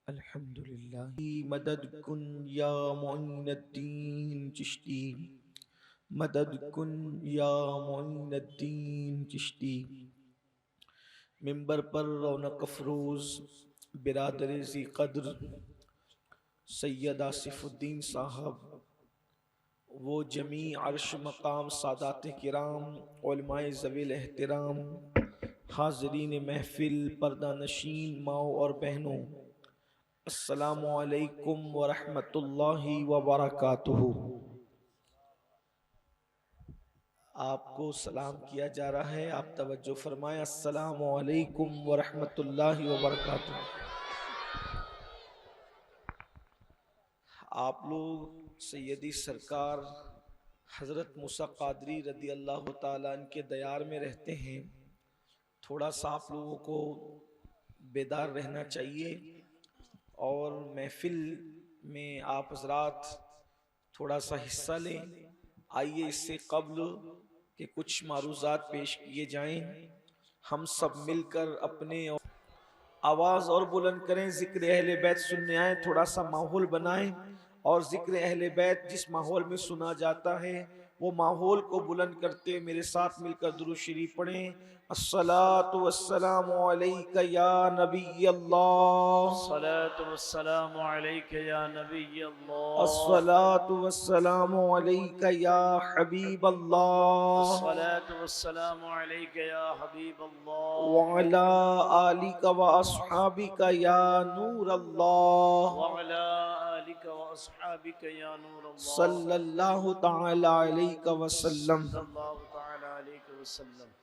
अल्हम्दुलिल्लाह मदद कुन या मोइनुद्दीन चिश्ती, मदद कुन या मोइनुद्दीन चिश्ती। मिंबर पर रौनक अफरोज बिरादर ज़ी क़द्र सैयद आसिफुद्दीन साहब, वो जमी अर्श मकाम सादात किराम उलमाए ज़वील एहतराम, हाज़रीन महफिल, पर्दा नशीन माओ और बहनों, अस्सलामु अलैकुम व रहमतुल्लाहि व बरकातुहू। आपको सलाम किया जा रहा है, आप तवज्जो फरमाएं। अस्सलामु अलैकुम व रहमतुल्लाहि व बरकातुहू। आप लोग सैयदी सरकार हज़रत मूसा क़ादरी रदी अल्लाह ताला अन्हु के दयार में रहते हैं। थोड़ा सा आप लोगों को बेदार रहना चाहिए और महफिल में आप हज़रात थोड़ा सा हिस्सा लें। आइए इससे कब्ल कि कुछ मारूज़ात पेश किए जाएं, हम सब मिलकर अपने आवाज़ और बुलंद करें, ज़िक्र अहले बैत सुनने आए, थोड़ा सा माहौल बनाएं और ज़िक्र अहले बैत जिस माहौल में सुना जाता है वो माहौल को बुलंद करते मेरे साथ मिलकर दुरूद शरीफ पढ़ें। अस्सलातु वस्सलामु अलैका या नबी अल्लाह, अस्सलातु वस्सलामु अलैका या नबी अल्लाह, अस्सलातु वस्सलामु अलैका या हबीब अल्लाह, अस्सलातु वस्सलामु अलैका या हबीब अल्लाह, व अला आलिका व अस्हाबिका या नूर अल्लाह, व अला आलिका व अस्हाबिका या नूर अल्लाह, सल्लल्लाहु तआला अलैका वसल्लम। सल्लल्लाहु तआला अलैहि वसल्लम।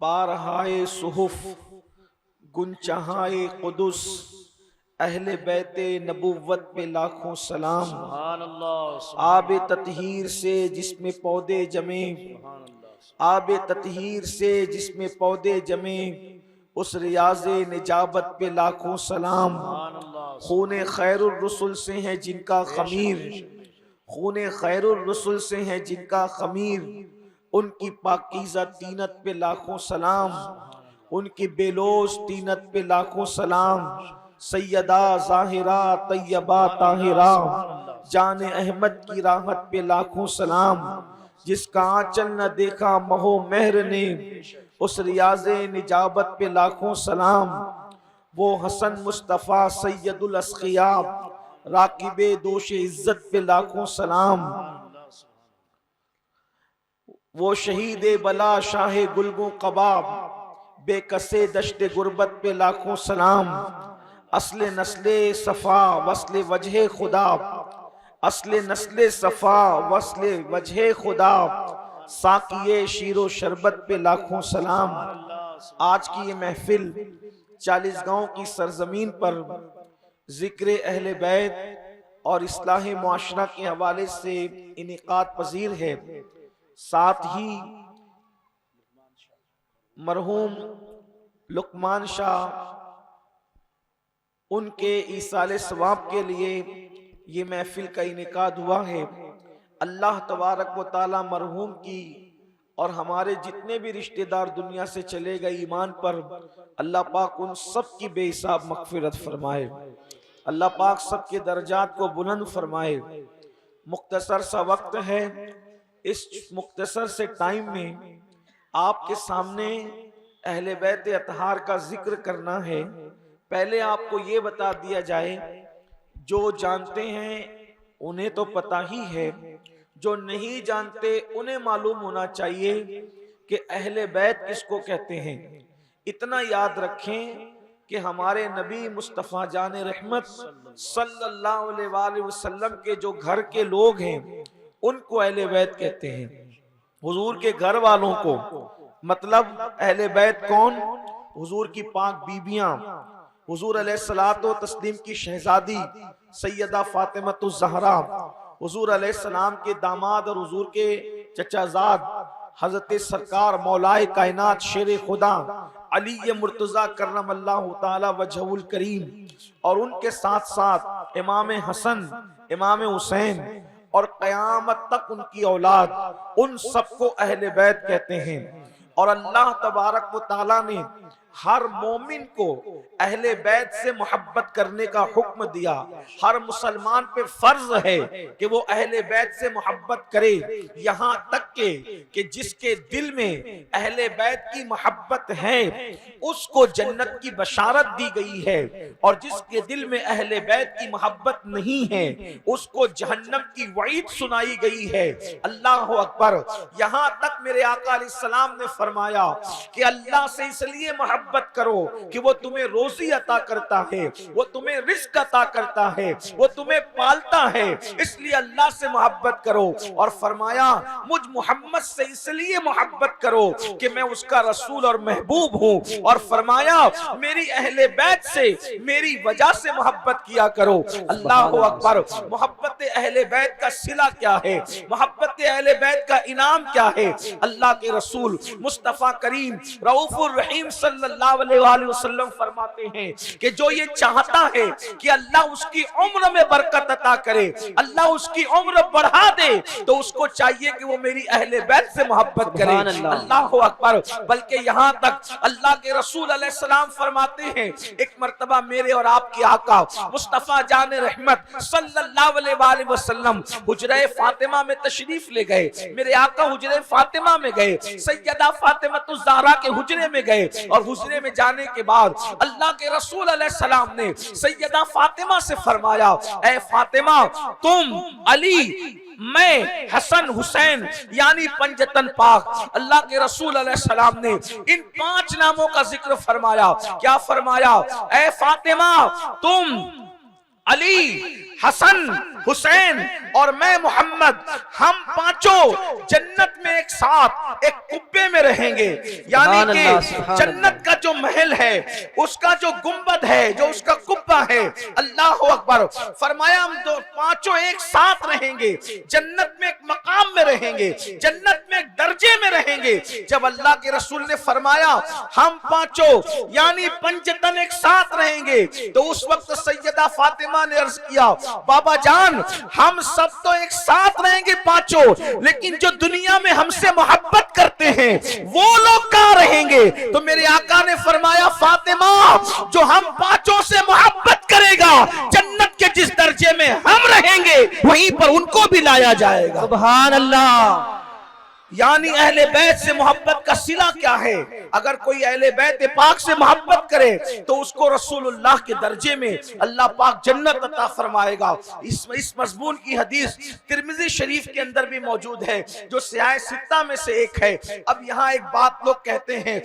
बारहाए सुहुफ गुनचहाए कुदुस अहले बैते नबुव्वत पे लाखों सलाम। सुभान अल्लाह, आब ततहीर से जिसमें पौधे जमे, सुभान अल्लाह, आब ततहीर से जिसमें पौधे जमे, उस रियाज़े निजाबत पे लाखों सलाम। सुभान अल्लाह, खूने खैरुर रसूल से है जिनका खमीर, खूने खैरुर रसूल से है जिनका खमीर, उनकी पाकीज़ा तीनत पे लाखों सलाम, उनकी बेलोस तीनत पे लाखों सलाम। सैयदा ज़ाहिरा तैयबा ताहिरा जाने अहमद की राहत पे लाखों सलाम। जिसका आंचल न देखा महो मेहर ने, उस रियाज़े निजाबत पे लाखों सलाम। वो हसन मुस्तफ़ा सैयदुल अस्क़िया राकिबे दोष इज्जत पे लाखों सलाम। वो शहीद बला शाह गुलगो कबाब बेकसे दश्ते गुर्बत पे लाखों सलाम। असले नस्ले सफ़ा वस्ले वजह खुदा, असले नस्ले सफ़ा वस्ले वजह खुदा, साकिये शीरो शरबत पे लाखों सलाम। आज की ये महफिल 40 गांव की सरजमीन पर ज़िक्र अहले बैत और इस्लाह मुआशरा के हवाले से इनेकाद पजीर है। साथ ही मरहूम लुकमान शाह उनके ईसाले सवाब के लिए ये महफिल का इनेकाद हुआ है। अल्लाह तबारक व ताला मरहूम की और हमारे जितने भी रिश्तेदार दुनिया से चले गए ईमान पर, अल्लाह पाक उन सब की बेहिसाब मग़फ़िरत फरमाए। अल्लाह पाक सबके दर्जात को बुलंद फरमाए। मुख्तसर सा वक्त है, इस मुख्तसर से टाइम में आपके सामने अहले बैत अतहार का जिक्र करना है। पहले आपको ये बता दिया जाए, जो जानते हैं उन्हें तो पता ही है, जो नहीं जानते उन्हें मालूम होना चाहिए कि अहले बैत किसको कहते हैं। इतना याद रखें कि हमारे नबी मुस्तफ़ा जान रहमत सल्लल्लाहु अलैहि वसल्लम के जो घर के लोग हैं उनको अहले बैत कहते हैं। हुजूर के घर वालों को, मतलब अहले बैत कौन? हुजूर की पाक बीबियां, हुजूर अलैहिस्सलातो तस्लीम की शहजादी सैयदा फातिमतुज़ ज़हरा, हुजूर अलैहिस्सलाम के दामाद और हुजूर के चचाजाद हजरत सरकार मौलाए कायनात शेर खुदा अली मुर्तज़ा करमल्लाहु ताला वजहुल करीम, और उनके साथ साथ इमाम हसन, इमाम हुसैन और क़यामत तक उनकी औलाद, उन सबको अहले बैत कहते हैं। और अल्लाह तबारक व ताला ने हर मोमिन को अहले बैत से मोहब्बत करने का हुक्म दिया। हर मुसलमान पे फर्ज है कि वो अहले बैत से मोहब्बत करे, यहाँ तक कि जिसके दिल में अहले बैत की मोहब्बत है उसको जन्नत की बशारत दी गई है, और जिसके दिल में अहले बैत की मोहब्बत नहीं है उसको जहन्नम की वईद सुनाई गई है। अल्लाह अकबर। यहाँ तक मेरे आका अलैहिस्सलाम ने फरमाया कि अल्लाह से इसलिए मोहब्बत करो कि वो तुम्हें रोजी अता करता है, वो तुम्हें रिस्क अता करता है, वो तुम्हें पालता है, इसलिए अल्लाह से मोहब्बत करो। और फरमाया मुझ मोहम्मद से इसलिए मोहब्बत करो कि मैं उसका रसूल और महबूब हूँ, और फरमाया मेरी अहले बैत से मेरी वजह से मोहब्बत किया करो। अल्लाह अकबर। मोहब्बत अहले बैत का सिला क्या है, मोहब्बत अहले बैत का इनाम क्या है? अल्लाह के रसूल मुस्तफा करीम रऊफुर रहीम सल्लल्लाहु अलैहि वसल्लम फरमाते हैं कि जो ये चाहता है कि अल्लाह उसकी उम्र में बरकत अता करे, अल्लाह उसकी उम्र बढ़ा दे, तो उसको चाहिए कि वो मेरी अहले बैत से मोहब्बत करे। अल्लाह अकबर। बल्कि यहाँ तक अल्लाह के रसूल अलैहिस्सलाम फरमाते हैं, एक मर्तबा मेरे और आपके आका मुस्तफा जान रहमत सल्लल्लाहु अलैहि वसल्लम हुजरे फातिमा में तशरीफ ले गए। मेरे आका हुजरे फातिमा में गए, सैयदा फातिमा तो ज़हरा के हुजरे में गए, और हुजरे में जाने के बाद अल्लाह के रसूल अलैहिस्सलाम ने सैयदा फातिमा से फरमाया, ऐ फातिमा तुम, अली, मैं, हसन हुसैन यानी पंजतन पाक। अल्लाह के रसूल अलैहिस्सलाम ने इन 5 नामों का जिक्र फरमाया। क्या फरमाया? ऐ फातिमा तुम, अली, हसन, हुसैन और मैं मोहम्मद, हम पांचों जन्नत में एक साथ एक कुब्बे में रहेंगे। यानी कि जन्नत का जो महल है, उसका जो गुंबद है, जो उसका कुब्बा है, अल्लाह अकबर। फरमाया हम दो पांचों एक साथ रहेंगे, जन्नत में एक मकाम में रहेंगे, जन्नत में एक दर्जे में रहेंगे। जब अल्लाह के रसूल ने फरमाया हम पांचों यानी पंजतन एक साथ रहेंगे, तो उस वक्त सैयदा फातिमा ने अर्ज किया, बाबा जान हम सब तो एक साथ रहेंगे पांचों, लेकिन जो दुनिया में हमसे मोहब्बत करते हैं वो लोग कहां रहेंगे? तो मेरे आका ने फरमाया, फातिमा जो हम पांचों से मोहब्बत करेगा, जन्नत के जिस दर्जे में हम रहेंगे वहीं पर उनको भी लाया जाएगा। सुभान अल्लाह। यानी अहले बैत से मोहब्बत का सिला क्या है? अगर कोई अहले बैत पाक से मोहब्बत करे तो उसको रसूलुल्लाह के दर्जे में अल्लाह पाक जन्नत अता फरमाएगा। इस मजमून की हदीस तिर्मिज़ी शरीफ के अंदर भी मौजूद है, जो सियाह सित्ता में से एक है। अब यहाँ एक बात लोग कहते हैं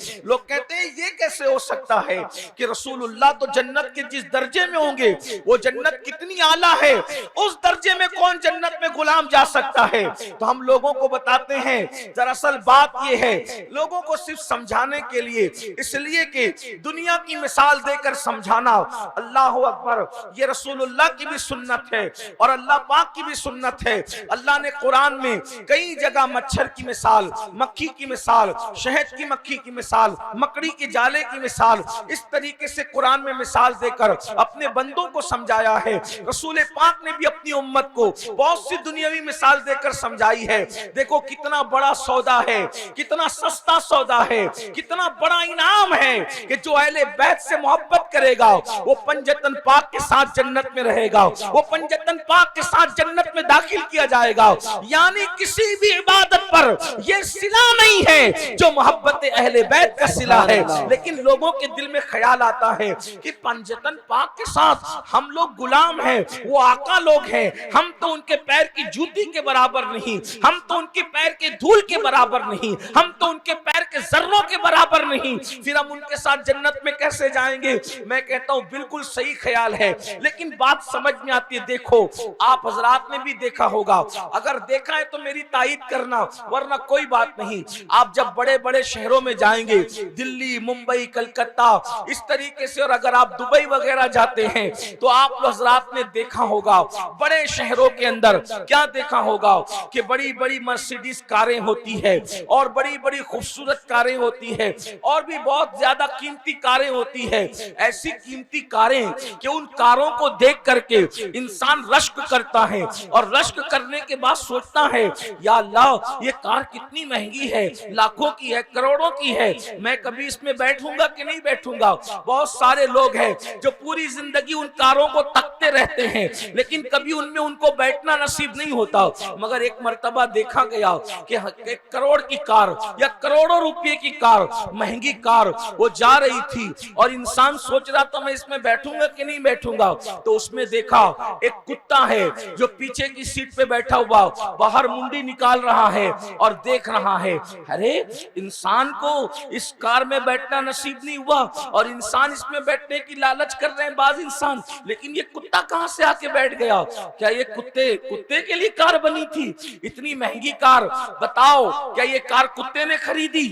ये कैसे हो सकता है कि रसूलुल्लाह तो जन्नत के जिस दर्जे में होंगे वो जन्नत कितनी आला है, उस दर्जे में कौन जन्नत में गुलाम जा सकता है? तो हम लोगों को बताते हैं, दरअसल बात यह है, लोगों को सिर्फ समझाने के लिए, इसलिए कि दुनिया की मिसाल देकर समझाना। अल्लाह अकबर। ये रसूलुल्लाह की भी सुन्नत है और अल्लाह पाक की भी सुन्नत है। अल्लाह ने कुरान में कई जगह मच्छर की मिसाल, मक्खी की मिसाल, शहद की मक्खी की मिसाल, मकड़ी के जाले की मिसाल, इस तरीके से कुरान में मिसाल देकर अपने बंदों को समझाया है। रसूल पाक ने भी अपनी उम्मत को बहुत सी दुनियावी मिसाल देकर समझाई है। देखो कितना बड़ा सौदा है, कितना सस्ता सौदा है, कितना बड़ा इनाम है कि जो अहले बैत से मोहब्बत करेगा वो पंजतन पाक के साथ जन्नत में रहेगा, वो पंजतन पाक के साथ जन्नत में दाखिल किया जाएगा। यानी किसी भी इबादत पर यह सिला नहीं है जो मोहब्बत अहले बैत का सिला है, लेकिन लोगों के दिल में ख्याल आता है कि पंजतन पाक के साथ हम लोग गुलाम हैं, वो आका लोग हैं, हम तो उनके पैर की जूती के बराबर नहीं, हम तो उनके पैर के धूल के बराबर नहीं, हम तो उनके पैर के जर्रों के बराबर नहीं, फिर हम उनके साथ जन्नत में कैसे जाएंगे? मैं कहता हूं बिल्कुल सही ख्याल है, लेकिन बात समझ में आती है। देखो आप हजरात ने भी देखा होगा, अगर देखा है तो मेरी तायीद करना, वरना कोई बात नहीं। आप जब बड़े बड़े शहरों में जाएंगे, दिल्ली, मुंबई, कलकत्ता, इस तरीके से, और अगर आप दुबई वगैरह जाते हैं तो आप हजरात ने देखा होगा बड़े शहरों के अंदर क्या देखा होगा कि बड़ी बड़ी मर्सिडीज कारें होती है और बड़ी बड़ी खूबसूरत कारें होती है और भी बहुत ज्यादा कीमती कारें होती है। ऐसी कीमती कारें कि उन कारों को देख करके इंसान रश्क करता है और रश्क करने के बाद सोचता है या अल्लाह ये कार कितनी महंगी है, लाखों की है, करोड़ों की है, मैं कभी इसमें बैठूंगा कि नहीं बैठूंगा। बहुत सारे लोग हैं जो पूरी जिंदगी उन कारों को तकते रहते हैं लेकिन कभी उनमें उनको बैठना नसीब नहीं होता। मगर एक मर्तबा देखा गया कि एक करोड़ की कार या करोड़ों रुपए की कार, महंगी कार वो जा रही थी और इंसान सोच रहा था मैं इसमें बैठूंगा कि नहीं बैठूंगा। तो उसमें देखा एक कुत्ता है जो पीछे की सीट पे बैठा हुआ बाहर मुंडी निकाल रहा है और देख रहा है। अरे इंसान को इस कार में बैठना नसीब नहीं हुआ और इंसान इसमें बैठने की लालच कर रहे हैं बाज इंसान, लेकिन ये कुत्ता कहां से आके बैठ गया? क्या ये कुत्ते के लिए कार बनी थी? इतनी महंगी कार, बताओ क्या ये कार कुत्ते ने खरीदी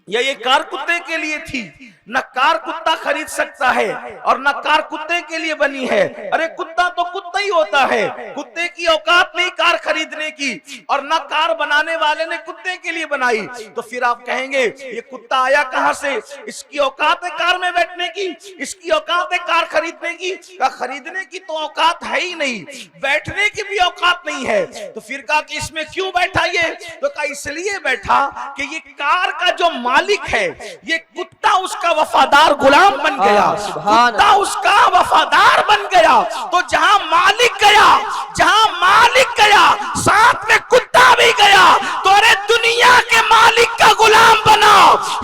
या ये कार कुत्ते के लिए थी? न कार कुत्ता खरीद सकता है और न कार कुत्ते के लिए बनी है। अरे कुत्ता तो कुत्ता ही होता है, कुत्ते की औकात नहीं कार खरीदने की और न कार बनाने वाले ने कुत्ते के लिए बनाई। तो फिर आप कहेंगे ये कुत्ता आया कहां से? इसकी औकात है कार में बैठने की, इसकी औकात है कार खरीदने की? खरीदने की तो औकात है ही नहीं, बैठने की भी औकात नहीं है। तो फिर कहा कि इसमें क्यों बैठा ये? तो कहा इसलिए बैठा कि ये कार का जो मालिक है ये कुत्ता उसका वफादार गुलाम बन गया, कुत्ता उसका वफादार बन गया। तो जहां मालिक गया साथ में कुत्ता भी गया। तो अरे दुनिया के मालिक का गुलाम बना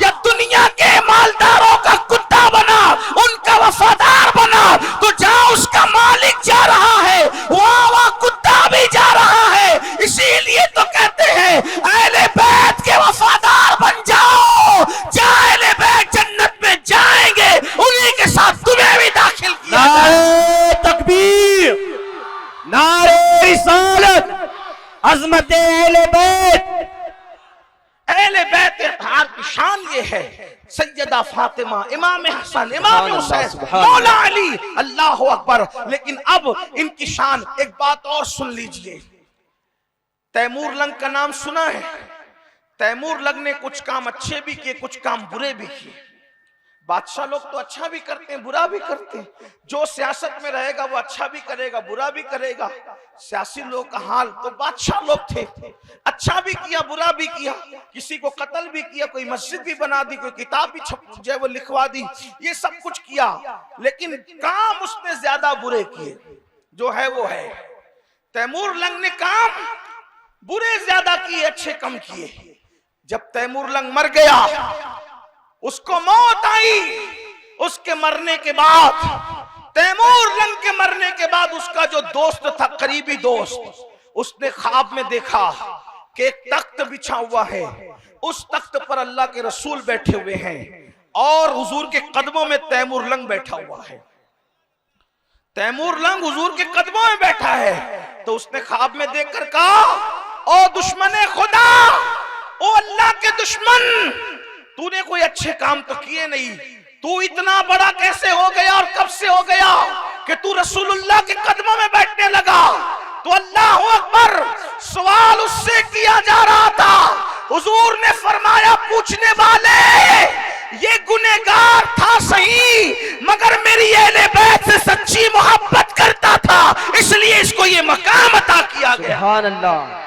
या दुनिया के मालदारों का कुत्ता बना, उनका वफादार बना, तो जहां उसका मालिक जा रहा है वहां कुत्ता भी जा रहा है। इसीलिए तो कहते हैं अहले बैत के वफादार बन जाओ, अहले बैत जन्नत में जाएंगे, उन्हीं के साथ तुम्हें भी दाखिल किया जाए। तकबीर, नारे रिसालत, अज़मत अहले बैत। अहले बैत की शान ये है, सैयदा फातिमा, इमाम हसन, इमाम हुसैन, मौला अली, अल्लाह अकबर। लेकिन अब इनकी शान, एक बात और सुन लीजिए। तैमूर लंग का नाम सुना है? तैमूर लंग ने कुछ काम अच्छे भी किए, कुछ काम बुरे भी किए। बादशाह लोग तो अच्छा भी करते हैं, बुरा भी करते हैं। जो सियासत में रहेगा वो अच्छा भी करेगा, बुरा भी करेगा। सियासी लोग का हाल तो बादशाह लोग थे, अच्छा भी किया, बुरा भी किया, किसी को कत्ल भी किया, कोई मस्जिद भी बना दी, कोई किताब भी जो है वो लिखवा दी, ये सब कुछ किया। लेकिन काम उसने ज्यादा बुरे किए, जो है वो है। तैमूर लंग ने काम बुरे ज्यादा किए, अच्छे कम किए। जब तैमूर लंग मर गया, उसको मौत आई। उसके मरने के बाद, तैमूर लंग के मरने के बाद, उसका जो दोस्त था, करीबी दोस्त, उसने ख्वाब में देखा कि एक तख्त बिछा हुआ है, उस तख्त पर अल्लाह के रसूल बैठे हुए हैं और हुजूर के कदमों में तैमूर लंग बैठा हुआ है। तैमूर लंग हुजूर के कदमों में बैठा है। तो उसने ख्वाब में देखकर कहा, ओ दुश्मने खुदा, ओ अल्लाह के दुश्मन, तूने कोई अच्छे काम तो किए नहीं, तू इतना बड़ा कैसे हो गया और कब से हो गया कि तू रसूलुल्लाह के कदमों में बैठने लगा? तो अल्लाह अकबर, सवाल उससे किया जा रहा था। हुजूर ने फरमाया, पूछने वाले ये गुनहगार था सही, मगर मेरी अहले बैत से सच्ची मोहब्बत करता था, इसलिए इसको ये मकाम अता किया गया। सुभान अल्लाह।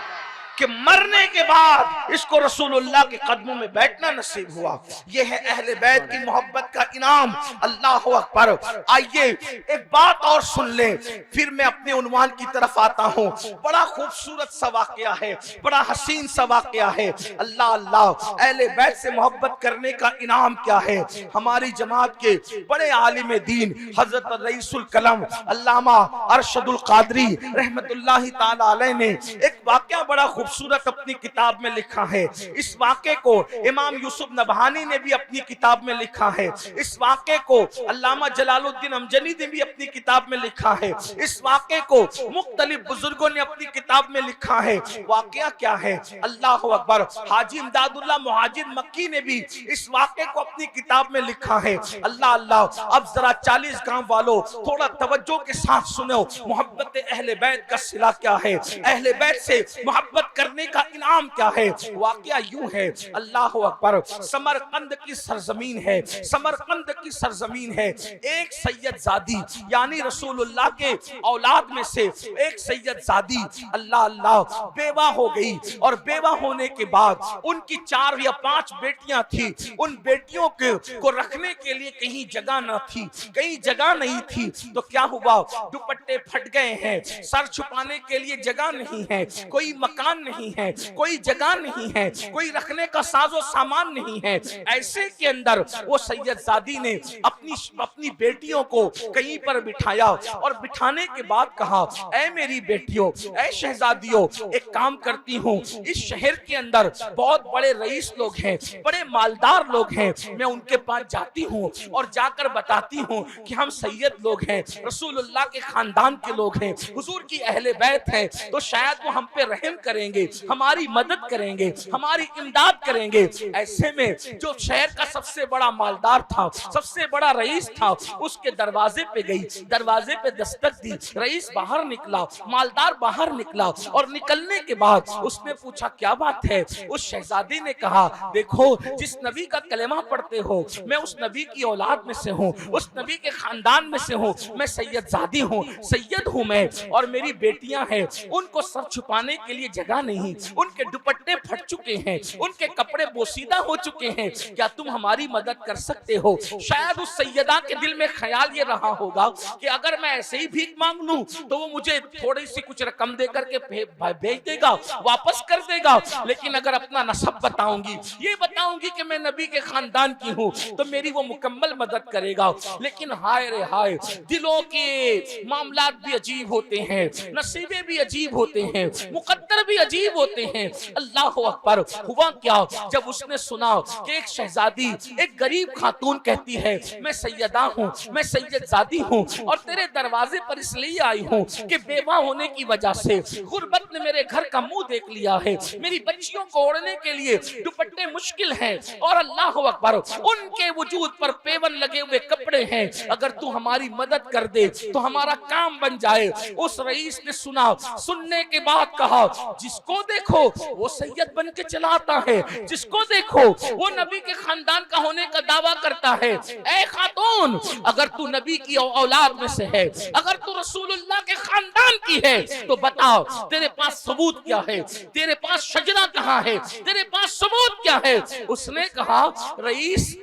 कि मरने के बाद इसको रसूलुल्लाह के कदमों में बैठना नसीब हुआ। यह है अहले बैत की मोहब्बत का इनाम। अल्लाह अकबर। आइए एक बात और सुन लें, फिर मैं अपने उन्वान की तरफ आता हूँ। बड़ा खूबसूरत सा वाकया है, बड़ा हसीन सा वाकया है। अल्लाह अल्लाह, अहले बैत से मोहब्बत करने का इनाम क्या है। हमारी जमात के बड़े आलिम दीन हजरत रईसुल कलम अल्लामा अरशदुल कादरी रहमतुल्लाहि ताला अलैह ने एक वाकया बड़ा खूबसूरत अपनी किताब में लिखा है। इस वाक़े को इमाम यूसुफ नबहानी ने भी अपनी किताब में लिखा है। इस वाक़े को अल्लामा जलालुद्दीन अमजनी ने भी अपनी किताब में लिखा है। इस वाक़े को मुख्तलिफ बुजुर्गों ने अपनी किताब में लिखा है। वाक़या क्या है? अल्लाह अकबर। हाजी इमदादुल्लाह मुहाजिर मक्की ने भी इस वाक़े को अपनी किताब में लिखा है। अल्लाह अल्लाह। अब जरा 40 गांव वालों थोड़ा तवज्जो के साथ सुनो, मोहब्बत अहले बैत का सिला क्या है। अहले बैत से मोहब्बत करने का इनाम क्या है। वाकया यूं है, अल्लाह अकबर, समरकंद की सरजमीन है, समरकंद की सरजमीन है। एक सैयदजादी यानी रसूलुल्लाह के औलाद में से एक सैयदजादी अल्लाह अल्लाह बेवा हो गई, और बेवा होने के बाद उनकी 4 या 5 बेटियां थी। उन बेटियों को रखने के लिए कहीं जगह न थी, कहीं जगह नहीं थी। तो क्या हुआ, दुपट्टे फट गए हैं, सर छुपाने के लिए जगह नहीं है, कोई मकान नहीं है, कोई जगह नहीं है, कोई रखने का साजो सामान नहीं है। ऐसे के अंदर वो सैयदजादी ने अपनी बेटियों को कहीं पर बिठाया, और बिठाने के बाद कहा, ऐ मेरी बेटियों, ऐ शहजादियों, एक काम करती हूँ, इस शहर के अंदर बहुत बड़े रईस लोग हैं, बड़े मालदार लोग हैं, मैं उनके पास जाती हूँ और जाकर बताती हूँ कि हम सैयद लोग हैं, रसूलुल्लाह के खानदान के लोग हैं, हुजूर की अहले बैत हैं, तो शायद वो हम पे रहम करेंगे, हमारी मदद करेंगे, हमारी इमदाद करेंगे। ऐसे में जो शहर का सबसे बड़ा मालदार था, सबसे बड़ा रईस था, उसके दरवाजे पे गई, दरवाजे पे दस्तक दी, रईस बाहर निकला, मालदार बाहर निकला, और निकलने के बाद उसने पूछा क्या बात है। उस शहजादी ने कहा, देखो, जिस नबी का कलेमा पढ़ते हो, मैं उस नबी की औलाद में से हूँ, उस नबी के खानदान में से हूँ, मैं सैयदजादी हूँ, सैयद हूँ मैं, और मेरी बेटियां हैं, उनको सर छुपाने के लिए जगह नहीं, उनके दुपट्टे फट चुके हैं, उनके कपड़े बोसीदा हो चुके हैं, क्या तुम हमारी मदद कर सकते हो। शायद उस सैयदा के दिल में ख्याल ये रहा होगा कि अगर मैं ऐसे ही भीख मांग लूं तो वो मुझे थोड़ी सी कुछ रकम दे करके भेज देगा, वापस कर देगा, लेकिन अगर अपना नसब बताऊंगी, ये बताऊंगी कि मैं नबी के खानदान की हूँ, तो मेरी वो मुकम्मल मदद करेगा। लेकिन हाय रे हाय, दिलों के मामलात भी अजीब होते हैं, नसीबे भी अजीब होते हैं, मुकद्दर भी अजीब होते हैं। अल्लाह अकबर। हुआ क्या, जब उसने सुना कि एक शहजादी, एक गरीब खातून कहती है, मैं सैयदा हूँ, मैं सैयदजादी हूँ, और तेरे दरवाजे पर इसलिए आई हूँ कि बेवा होने की वजह से गुर्बत ने मेरे घर का मुंह देख लिया है, मेरी बच्चियों को ओढ़ने के लिए दुपट्टे मुश्किल हैं, और अल्लाह अकबर, उनके वजूद पर पेवन लगे हुए कपड़े हैं, अगर तू हमारी मदद कर दे तो हमारा काम बन जाए। उस रईस ने सुना, सुनने के बाद कहा, जिसको देखो वो सैयद बन के चला आता है, जिसको देखो वो नबी के खानदान का होने का दावा करता है। ऐ खातून, अगर तू नबी की औलाद में से है, अगर तू रसूलुल्लाह के खानदान की है, तो बताओ तेरे पास सबूत क्या है, तेरे पास शजरा कहाँ है, तेरे पास सबूत क्या है। उसने कहा, रईस,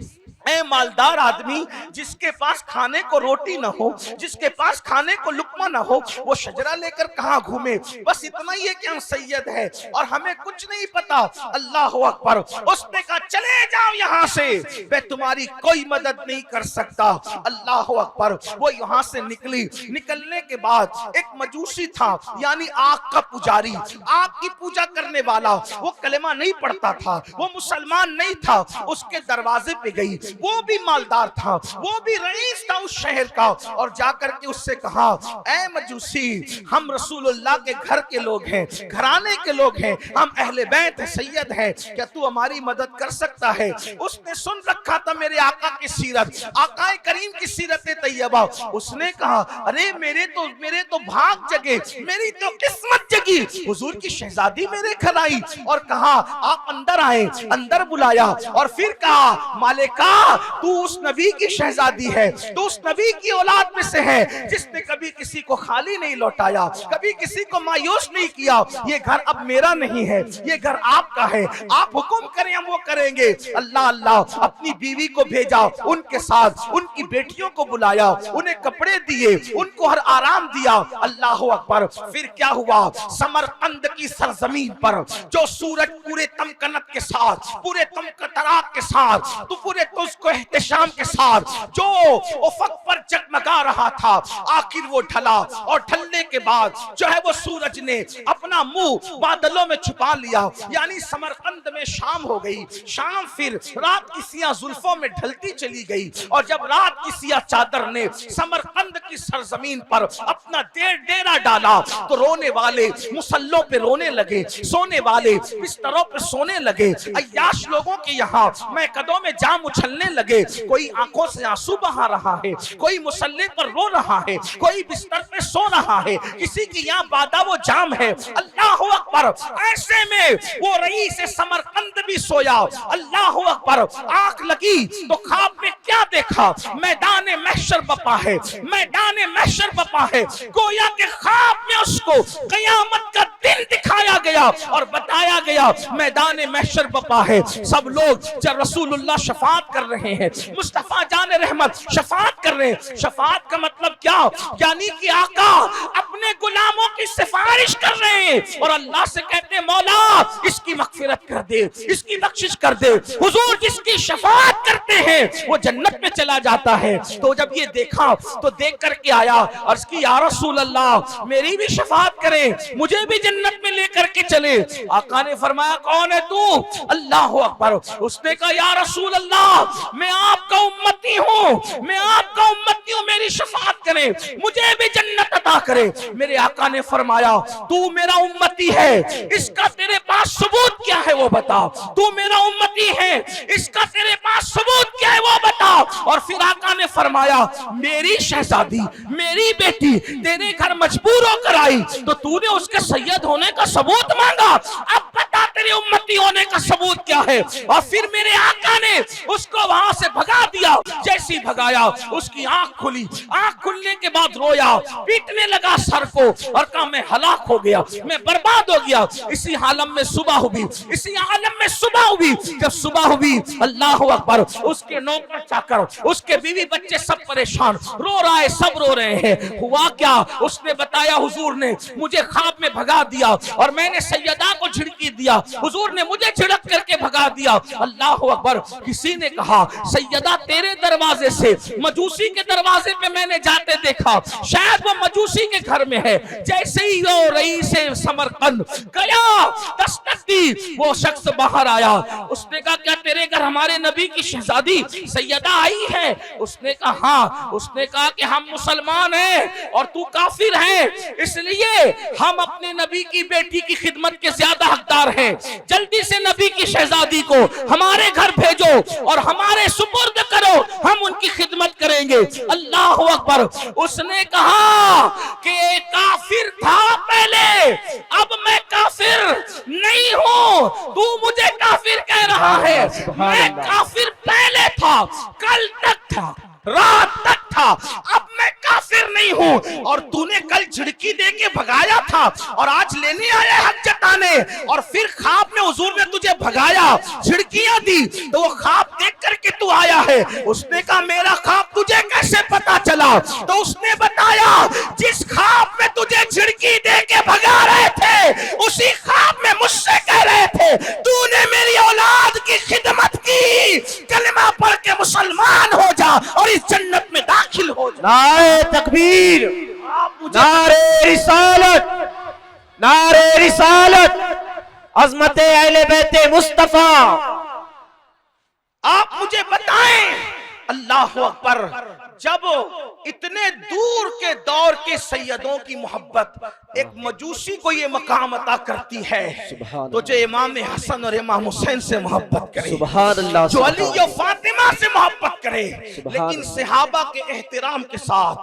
ऐ मालदार आदमी, जिसके पास खाने को रोटी न हो, जिसके पास खाने को लुकमा न हो, वो शजरा लेकर कहाँ घूमे। बस इतना ही है कि हम सैयद हैं और हमें कुछ नहीं पता। अल्लाह अकबर। उसने कहा, चले जाओ यहाँ से, मैं तुम्हारी कोई मदद नहीं कर सकता। अल्लाह अकबर। वो यहाँ से निकली। निकलने के बाद एक मजूसी था, यानी आग का पुजारी, आग की पूजा करने वाला, वो कलेमा नहीं पढ़ता था, वो मुसलमान नहीं था, उसके दरवाजे पे गई। वो भी मालदार था, वो भी रईस था उस शहर का, और जाकर के उससे कहा, ऐ मजूसी, हम रसूलुल्लाह के घर के लोग हैं, घराने के लोग हैं, हम अहले बैत हैं, सैयद हैं, क्या तू हमारी मदद कर सकता है। उसने सुन रखा था मेरे आका की सीरत, आकाए करीम की सीरत तैयबा। उसने कहा, अरे मेरे तो भाग जगे, मेरी तो किस्मत जगी। हुजूर की शहजादी मेरे घर आई और कहा, आप अंदर आए। अंदर बुलाया और फिर कहा, मालिका, तू उस नबी की शहजादी है, तू उस नबी की औलाद में से है जिसने कभी किसी को खाली नहीं लौटाया, कभी किसी को मायूस नहीं किया। ये घर अब मेरा नहीं है, ये घर आपका है, आप हुक्म करें हम वो करेंगे। अल्लाह अल्लाह। अपनी बीवी को भेजा, उनके साथ उनकी बेटियों को बुलाया, उन्हें कपड़े दिए, उनको हर आराम दिया। अल्लाह अकबर। फिर क्या हुआ, समरकंद की सरजमीन पर जो सूरज पूरे तमकनत के साथ, पूरे तमकतराक के साथ, तो पूरे उसको एहतशाम के साथ जो उफक पर जगमगा रहा था, आखिर वो ढला, और ढलने के बाद जो है वो सूरज ने अपना मुंह बादलों में छुपा लिया, यानी समरकंद में शाम हो गई। शाम फिर रात की सिया जुल्फों में ढलती चली गई, और जब रात की सिया चादर ने समरकंद की सरजमीन पर अपना डेरा डाला तो रोने वाले मुसल्लों पे रोने लगे, सोने वाले बिस्तरों पे सोने लगे। अय्याश लोगों के यहाँ मैं कदों में जाम उछलने लगे। कोई आंखों से आंसू बहा रहा है, कोई मुसल्ले पर रो रहा है, कोई बिस्तर पे सो रहा है, किसी की यहाँ बादा वो जाम है। अल्लाह अकबर। ऐसे में वो रईस समरकंद भी सोया। अल्लाह अकबर। आंख लगी तो ख्वाब में क्या देखा? मैदान महशर बपा है, मैदान महशर बपा है। गोया के ख्वाब में उसको कयामत का दिन दिखाया गया और बताया गया मैदान महशर बपा है। सब लोग जब रसूलुल्लाह शफात कर रहे हैं, मुस्तफा जान रहमत शफात कर रहे हैं। शफात का मतलब क्या? यानी कि आका अपने गुलामों की सिफारिश कर रहे हैं और अल्लाह से कहते हैं मौला इसकी मगफिरत कर दे, इसकी बख्शिश कर दे। हुजूर जिसकी शफात करते हैं वो जन्नत में चला जाता है। तो जब ये देखा तो देख करके आया, अर्ज की या रसूल अल्लाह मेरी भी शफात करें, मुझे भी जन्नत में लेकर के चले। आका ने फरमाया कौन है तू? अल्लाह अकबर। उसने कहा या रसूल अल्लाह मैं आपका उम्मती हूँ, मैं आपका उम्मती हूँ, मेरी शफात करें, मुझे भी जन्नत अता करे। मेरे आका ने फरमाया तू मेरा उम्मती है, इसका तेरे पास सबूत क्या है वो बता। तू मेरा उम्मती है, इसका तेरे पास सबूत क्या है वो बता। और फिर आका ने फरमाया मेरी शहजादी, मेरी बेटी तेरे घर मजबूर होकर आई तो तूने उसके सैयद होने का सबूत मांगा, अब बता तेरे उम्मती होने का सबूत क्या है। और फिर मेरे आका ने उसको वहां से भगा दिया। जैसी भगाया उसकी आंख खुली, आंख खुलने के बाद रोया, पीटने लगा सर को और कहा मैं हलाक हो गया, मैं बर्बाद हो गया। इसी आलम में सुबह हुई, इसी आलम में सुबह हुई। जब सुबह हुई अल्लाह अकबर, उसके नौकर चाकर, उसके बीवी बच्चे सब परेशान, रो रहा है, सब रो रहे हैं। हुआ क्या? उसने बताया हुजूर ने मुझे ख्वाब में भगा दिया और मैंने सैयदा को झिड़की दिया, हुजूर ने मुझे झिड़क करके भगा दिया। अल्लाह अकबर। किसी ने कहा सैयदा तेरे दरवाजे से मजूसी के दरवाजे पे मैंने जाते देखा, शायद वो मजूसी के घर में है। जैसे ही वो रईस समरकंद गया, दस्तक दी, वो शख्स बाहर आया। उसने कहा क्या तेरे घर हमारे नबी की शहजादी सैयदा आई है? उसने कहा हाँ। उसने कहा कि हम मुसलमान हैं और तू काफिर है, इसलिए हम अपने नबी की बेटी की खिदमत के ज्यादा हकदार हैं। जल्दी से नबी की शहजादी को हमारे घर भेजो और हमारे सुपुर्द करो, हम उनकी खिदमत करेंगे। अल्लाह अकबर। उसने कहा कि काफिर था पहले, अब मैं काफिर नहीं हूं, तू मुझे काफिर कह रहा है। मैं काफिर पहले था, कल तक था, रात तक था, अब मैं काफिर नहीं हूं। और तूने कल झिड़की दे के भगाया था और आज लेने आया हक जताने, और फिर ख्वाब में हुजूर ने तुझे भगाया, झिड़कियां दी, तो वो ख्वाब देख करके तू आया है। उसने कहा मेरा ख्वाब तुझे कैसे पता चला? तो उसने बताया जिस ख्वाब में तुझे झिड़की दे के भगा रहे थे उसी ख्वाब में मुझसे कह रहे थे तूने मेरी औलाद की खिदमत की, कलमा पढ़ के मुसलमान हो जा और इस जन्नत में दाखिल हो जा। नारे तकबीर, नारे रिसालत, नारे रिसालत, अज़मत अहले बैत मुस्तफा। आप मुझे बताएं अल्लाह अकबर, जब इतने दूर के दौर के सैयदों की मोहब्बत एक मजूसी को ये मकाम अता करती है, तो जो इमाम हसन और इमाम हुसैन से मोहब्बत करे, जो अली और फातिमा से मोहब्बत करे, लेकिन सहाबा के एहतराम के साथ,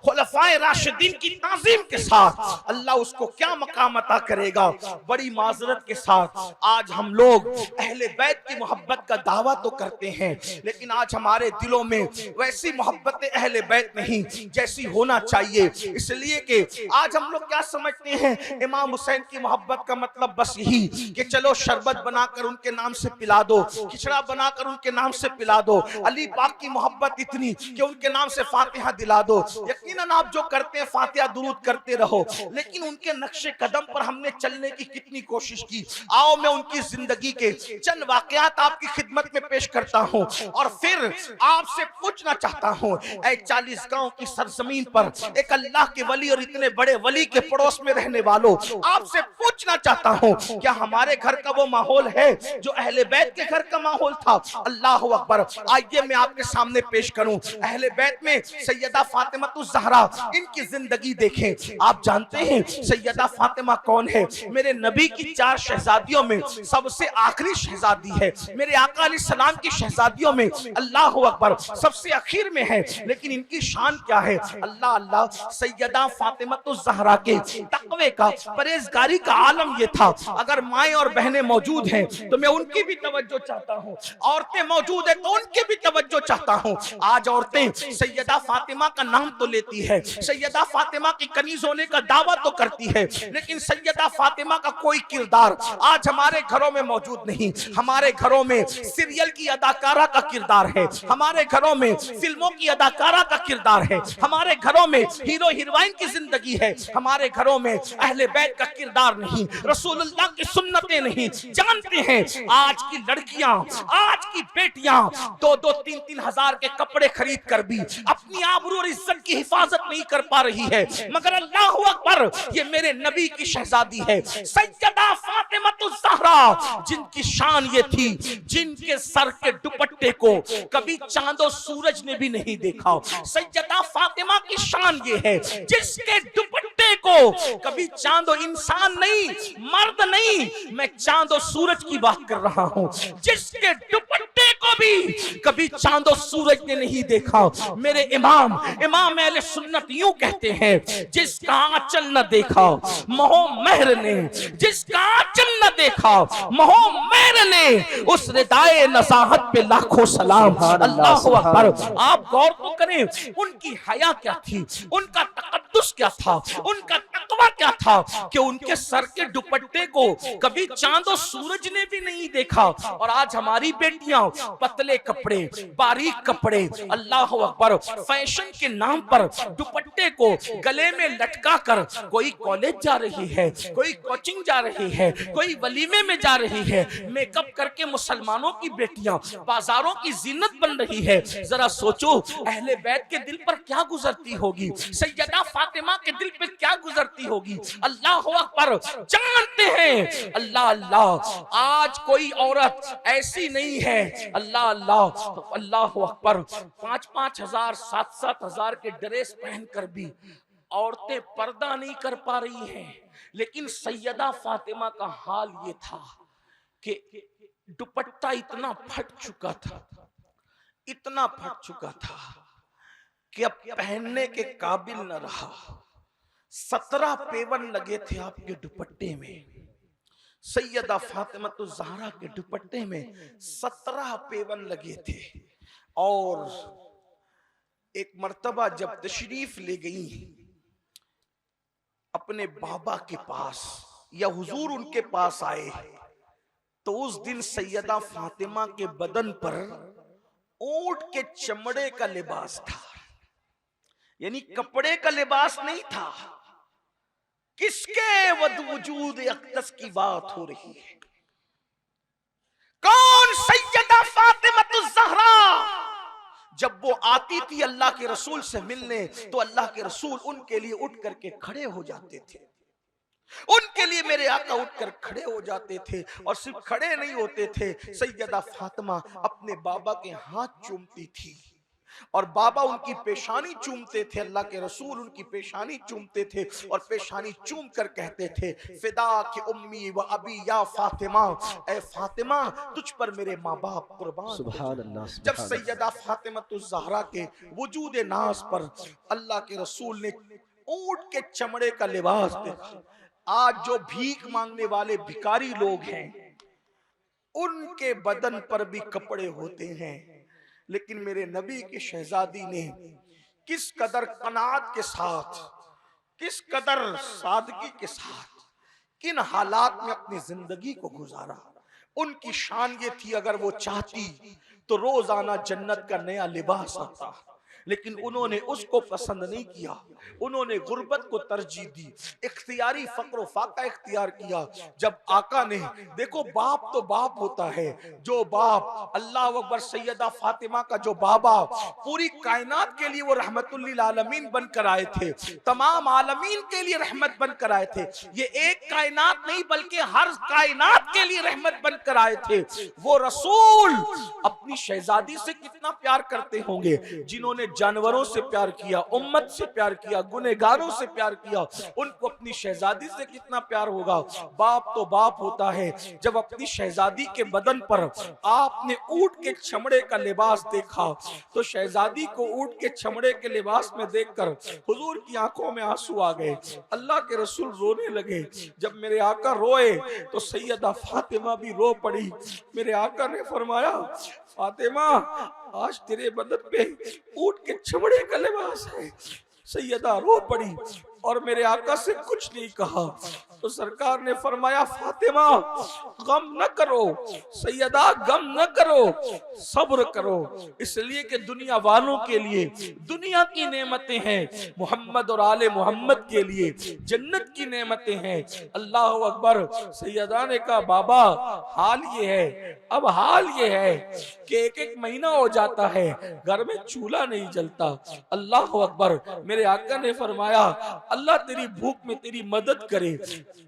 खुलफाए राशिदीन की ताज़ीम के साथ, अल्लाह उसको क्या मकाम अता करेगा। बड़ी माजरत के साथ आज हम लोग अहले बैत की मोहब्बत का दावा तो करते हैं, लेकिन आज हमारे दिलों में वैसी मोहब्बत अहले बैत नहीं जैसी होना चाहिए। इसलिए कि आज हम लोग क्या समझते हैं, इमाम हुसैन की मोहब्बत का मतलब बस यही कि चलो शरबत बनाकर उनके नाम से पिला दो, खिचड़ा बनाकर उनके नाम से पिला दो। अली पाक की मोहब्बत इतनी कि उनके नाम से फातिहा दिला दो। यकीनन आप जो करते हैं फातिहा दुरूद करते रहो, लेकिन उनके नक्शे कदम पर हमने चलने की कितनी कोशिश की। आओ मैं उनकी जिंदगी के चंद वाकयात आपकी खिदमत में पेश करता हूँ और फिर आपसे पूछना चाहता हूँ, ऐ 40 गांव की सरजमीन पर एक अल्लाह के वली और इतने बड़े वली के पड़ोस में रहने वालों, आपसे पूछना चाहता हूँ क्या हमारे घर का वो माहौल है जो अहले बैत के घर का माहौल था? अल्लाह अकबर। आज आइए मैं आपके सामने पेश करूं अहले बैत में सैयदा फातिमातुज़ ज़हरा, इनकी जिंदगी देखें। आप जानते हैं सैयदा फातिमा कौन है? मेरे नबी की 4 शहजादियों में सबसे आखिरी शहजादी है। मेरे आका अलैहिस्सलाम की शहजादियों में अल्लाह अकबर सबसे आखिर में है। लेकिन इनकी शान क्या है? अल्लाह अल्लाह, सैयदा फातिमातुज़ ज़हरा के तक़वे का, परहेज़गारी का आलम ये था। अगर माएँ और बहनें मौजूद हैं तो मैं उनकी भी तवज्जो चाहता हूँ, औरतें मौजूद है तो उनकी भी तवज्जो चाहता हूँ। आज औरतें सैयदा फातिमा का नाम तो लेती है, सैयदा फातिमा की कनीज होने का दावा तो करती है, लेकिन सैयदा फातिमा का कोई किरदार आज हमारे घरों में मौजूद नहीं। हमारे घरों में सीरियल की अदाकारा का किरदार है, हमारे घरों में फिल्मों की अदाकारा का किरदार है, हमारे घरों में हीरो हीरोइन की जिंदगी है, हमारे घरों में अहले बैत का किरदार नहीं, रसूलुल्लाह की सुन्नतें नहीं। जानते हैं आज की लड़कियां, आज की बेटियां 2-2, 3-3 हजार के कपड़े खरीद कर भी अपनी आबरू और इज्जत की हिफाजत नहीं कर पा रही है। मगर अल्लाह अकबर, ये मेरे नबी की शहजादी है सैयदा फातिमातुज़ ज़हरा, जिनकी शान ये थी, जिनके सर के दुपट्टे को कभी चांद और सूरज ने भी नहीं देखा। सैयदा फातिमा की शान ये है, जिसके दुपट्टे को कभी चांद और इंसान नहीं, मर्द नहीं, मैं चांद और सूरज की बात कर रहा हूं, जिसके दुपट्टे को भी कभी चांद और सूरज ने नहीं देखा। मेरे इमाम अहले सुन्नत यूं कहते हैं, जिसका आंचल न देखा मोह मेहर ने, जिसका आंचल न देखा मोह मेहर ने, उस रिदाए नज़ाहत पे लाखों सलाम। अल्लाहु अकबर। आप गौर तो करें, उनकी हया क्या थी, उनका तकद्दुस क्या था, उनका तकवा क्या था कि उनके सर के दुपट्टे को कभी चांद और सूरज ने भी नहीं देखा। और आज हमारी बेटियां पतले कपड़े, बारीक कपड़े, अल्लाह अकबर, फैशन के नाम पर दुपट्टे को गले में लटका कर कोई कॉलेज जा रही है, कोई कोचिंग जा रही है, कोई वलीमे में जा रही है, मेकअप करके मुसलमानों की बेटियां बाजारों की जीनत बन रही है। जरा सोचो अहले बैत के दिल पर क्या गुजरती होगी, सैयदा फातिमा के दिल पे क्या गुजरती होगी। अल्लाह अकबर। जानते हैं अल्लाह अल्लाह, आज कोई औरत ऐसी नहीं है, अल्लाह अल्लाह, अल्लाह अकबर, 5-5 हजार 7-7 हजार के ड्रेस पहनकर भी औरतें पर्दा नहीं कर पा रही हैं। लेकिन सैयदा फातिमा का हाल ये था कि दुपट्टा इतना फट चुका था, इतना फट चुका था कि अब पहनने के काबिल न रहा। 17 पेवन लगे थे आपके दुपट्टे में। सैयदा फातिमातुज़ ज़हरा के दुपट्टे में 17 पेवन लगे थे। और एक मर्तबा जब तशरीफ ले गई अपने बाबा के पास, या हुजूर उनके पास आए, तो उस दिन सैयदा फातिमा के बदन पर ऊंट के चमड़े का लिबास था, यानी कपड़े का लिबास नहीं था। किसके वजूद अक़दस की बात हो रही है? कौन? सैयदा फातिमातुज़ ज़हरा। जब वो आती थी अल्लाह के रसूल से मिलने, तो अल्लाह के रसूल उनके लिए उठ करके खड़े हो जाते थे, उनके लिए मेरे आका उठकर खड़े हो जाते थे। और सिर्फ खड़े नहीं होते थे, सैयदा फातिमा अपने बाबा के हाथ चूमती थी और बाबा उनकी पेशानी चूमते थे, अल्लाह के रसूल उनकी पेशानी चूमते थे और पेशानी चूम कर कहते थे, फिदा की उम्मी व अबी या फातिमा, ए फातिमा तुझ पर मेरे माँ बाप कुर्बान। सुभान अल्लाह। जब सैयदा फातिमातुज़ ज़हरा के वजूद नाज पर अल्लाह के रसूल ने ऊंट के चमड़े का लिबास देखा। आज जो भीख मांगने वाले भिखारी लोग हैं, उनके बदन पर भी कपड़े होते हैं, लेकिन मेरे नबी की शहजादी ने किस कदर कनात के साथ, किस कदर सादगी के साथ, किन हालात में अपनी जिंदगी को गुजारा। उनकी शान ये थी, अगर वो चाहती तो रोजाना जन्नत का नया लिबास आता, लेकिन उन्होंने उसको पसंद नहीं किया, उन्होंने गुर्बत को तरजीह दी, इख्तियारी फक्र फाका इख्तियार किया। जब आका ने, देखो बाप तो बाप होता है, जो बाप अल्लाह अकबर सैयदा फातिमा का जो बाबा पूरी कायनात के लिए वो रहमतुल लिल आलमीन बनकर आए थे, तमाम आलमीन के लिए रहमत बनकर आए थे। ये एक कायनात नहीं बल्कि हर कायनात के लिए रहमत बनकर आए थे। वो रसूल अपनी शहजादी से कितना प्यार करते होंगे, जिन्होंने जानवरों से प्यार किया, उम्मत से प्यार किया, गुनहगारों से प्यार किया, उनको अपनी शहजादी से कितना प्यार होगा। बाप तो बाप होता है। जब अपनी शहजादी के बदन पर आपने ऊंट के चमड़े का लिबास देखा तो शहजादी को ऊंट के चमड़े के लिबास में देखकर हुजूर की आंखों में आंसू आ गए। अल्लाह के रसूल रोने लगे। जब मेरे आका रोए तो सैयदा फातिमा भी रो पड़ी। मेरे आका ने फरमाया, फातिमा आज तेरे बदन पे ऊंट के चमड़े का लिबास है। सैयदा रो पड़ी और मेरे आका से कुछ नहीं कहा। तो सरकार ने फरमाया, फातिमा गम न करो, सैयदा गम न करो, सब्र करो, इसलिए कि दुनिया वालों के लिए दुनिया की नेमतें हैं, मोहम्मद और आले मोहम्मद के लिए जन्नत की नेमतें हैं। अल्लाह अकबर। सैयदा ने कहा, बाबा हाल ये है, अब हाल ये है कि एक एक महीना हो जाता है घर में चूल्हा नहीं जलता। अल्लाह अकबर। मेरे आका ने फरमाया, अल्लाह तेरी भूख में तेरी मदद करे।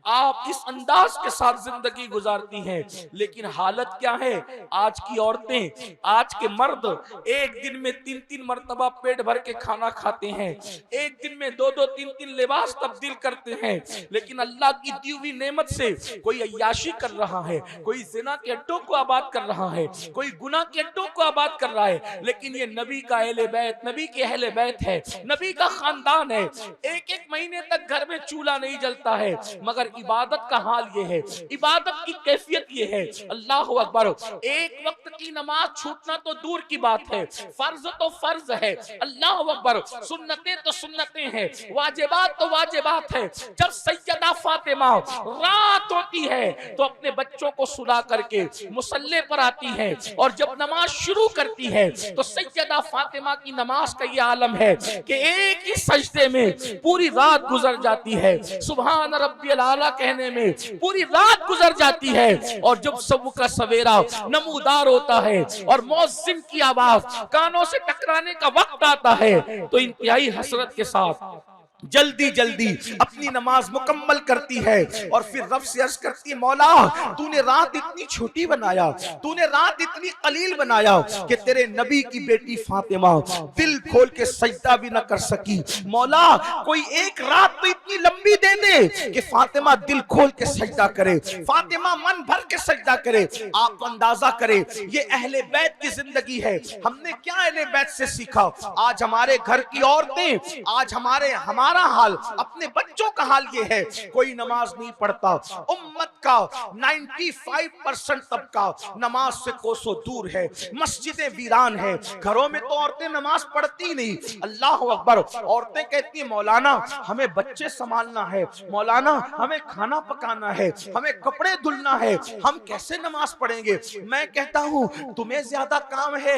आप इस अंदाज के साथ जिंदगी गुजारती हैं, लेकिन हालत क्या है? आज की औरतें, आज के मर्द एक दिन में 3-3 मर्तबा पेट भर के खाना खाते हैं, एक दिन में 2-2, 3-3 लिबास तब्दील करते हैं, लेकिन अल्लाह की दी हुई नेमत से कोई अय्याशी कर रहा है, कोई जिना के अड्डों को आबाद कर रहा है, कोई गुनाह के अड्डों को आबाद कर रहा है। लेकिन ये नबी का अहले बैत, नबी के अहले बैत है, नबी का खानदान है। एक एक महीने तक घर में चूल्हा नहीं जलता है, मगर इबादत का हाल ये है, इबादत की कैफियत ये है। अल्लाह अकबर। एक वक्त की नमाज छूटना तो दूर की बात है, फर्ज तो फर्ज है। अल्लाह अकबर। सुन्नतें तो सुन्नतें हैं, वाजिबात तो वाजिबात है। जब सैयदा फातिमा रात होती है तो अपने बच्चों को सुला करके मुसल्ले पर आती है, और जब नमाज शुरू करती है तो सैयदा फातिमा की नमाज का ये आलम है कि एक ही सजदे में पूरी रात गुजर जाती है, सुभान रब्बियल आला कहने में पूरी रात गुजर जाती है। और जब सब का सवेरा नमूदार होता है और मौज़िन की आवाज कानों से टकराने का वक्त आता है तो इंतहाई हसरत के साथ जल्दी जल्दी अपनी नमाज मुकम्मल करती है और फिर रब से अर्ज करती है, मौला तूने रात इतनी छोटी बनाया, तूने रात इतनी कलील बनाया कि तेरे नबी की बेटी फातिमा दिल खोल के सजदा भी न कर सकी। मौला कोई एक रात तो इतनी लंबी दे दे कि फातिमा दिल खोल के सजदा करे, फातिमा मन भर के सजदा करे। आप अंदाजा करें ये अहले बैत की जिंदगी है। हमने क्या अहले बैत से सीखा? आज हमारे घर की औरतें, आज हमारा हाल, अपने बच्चों का हाल ये है, कोई नमाज नहीं पढ़ता। उम्मत का 95% तबका नमाज से कोसों दूर है, मस्जिदें वीरान है, घरों में तो औरतें नमाज पढ़ती नहीं। अल्लाह अकबर। औरतें कहती हैं, मौलाना हमें बच्चे संभालना है, मौलाना हमें खाना पकाना है, हमें कपड़े धुलना है, हम कैसे नमाज पढ़ेंगे? मैं कहता हूं तुम्हें ज्यादा काम है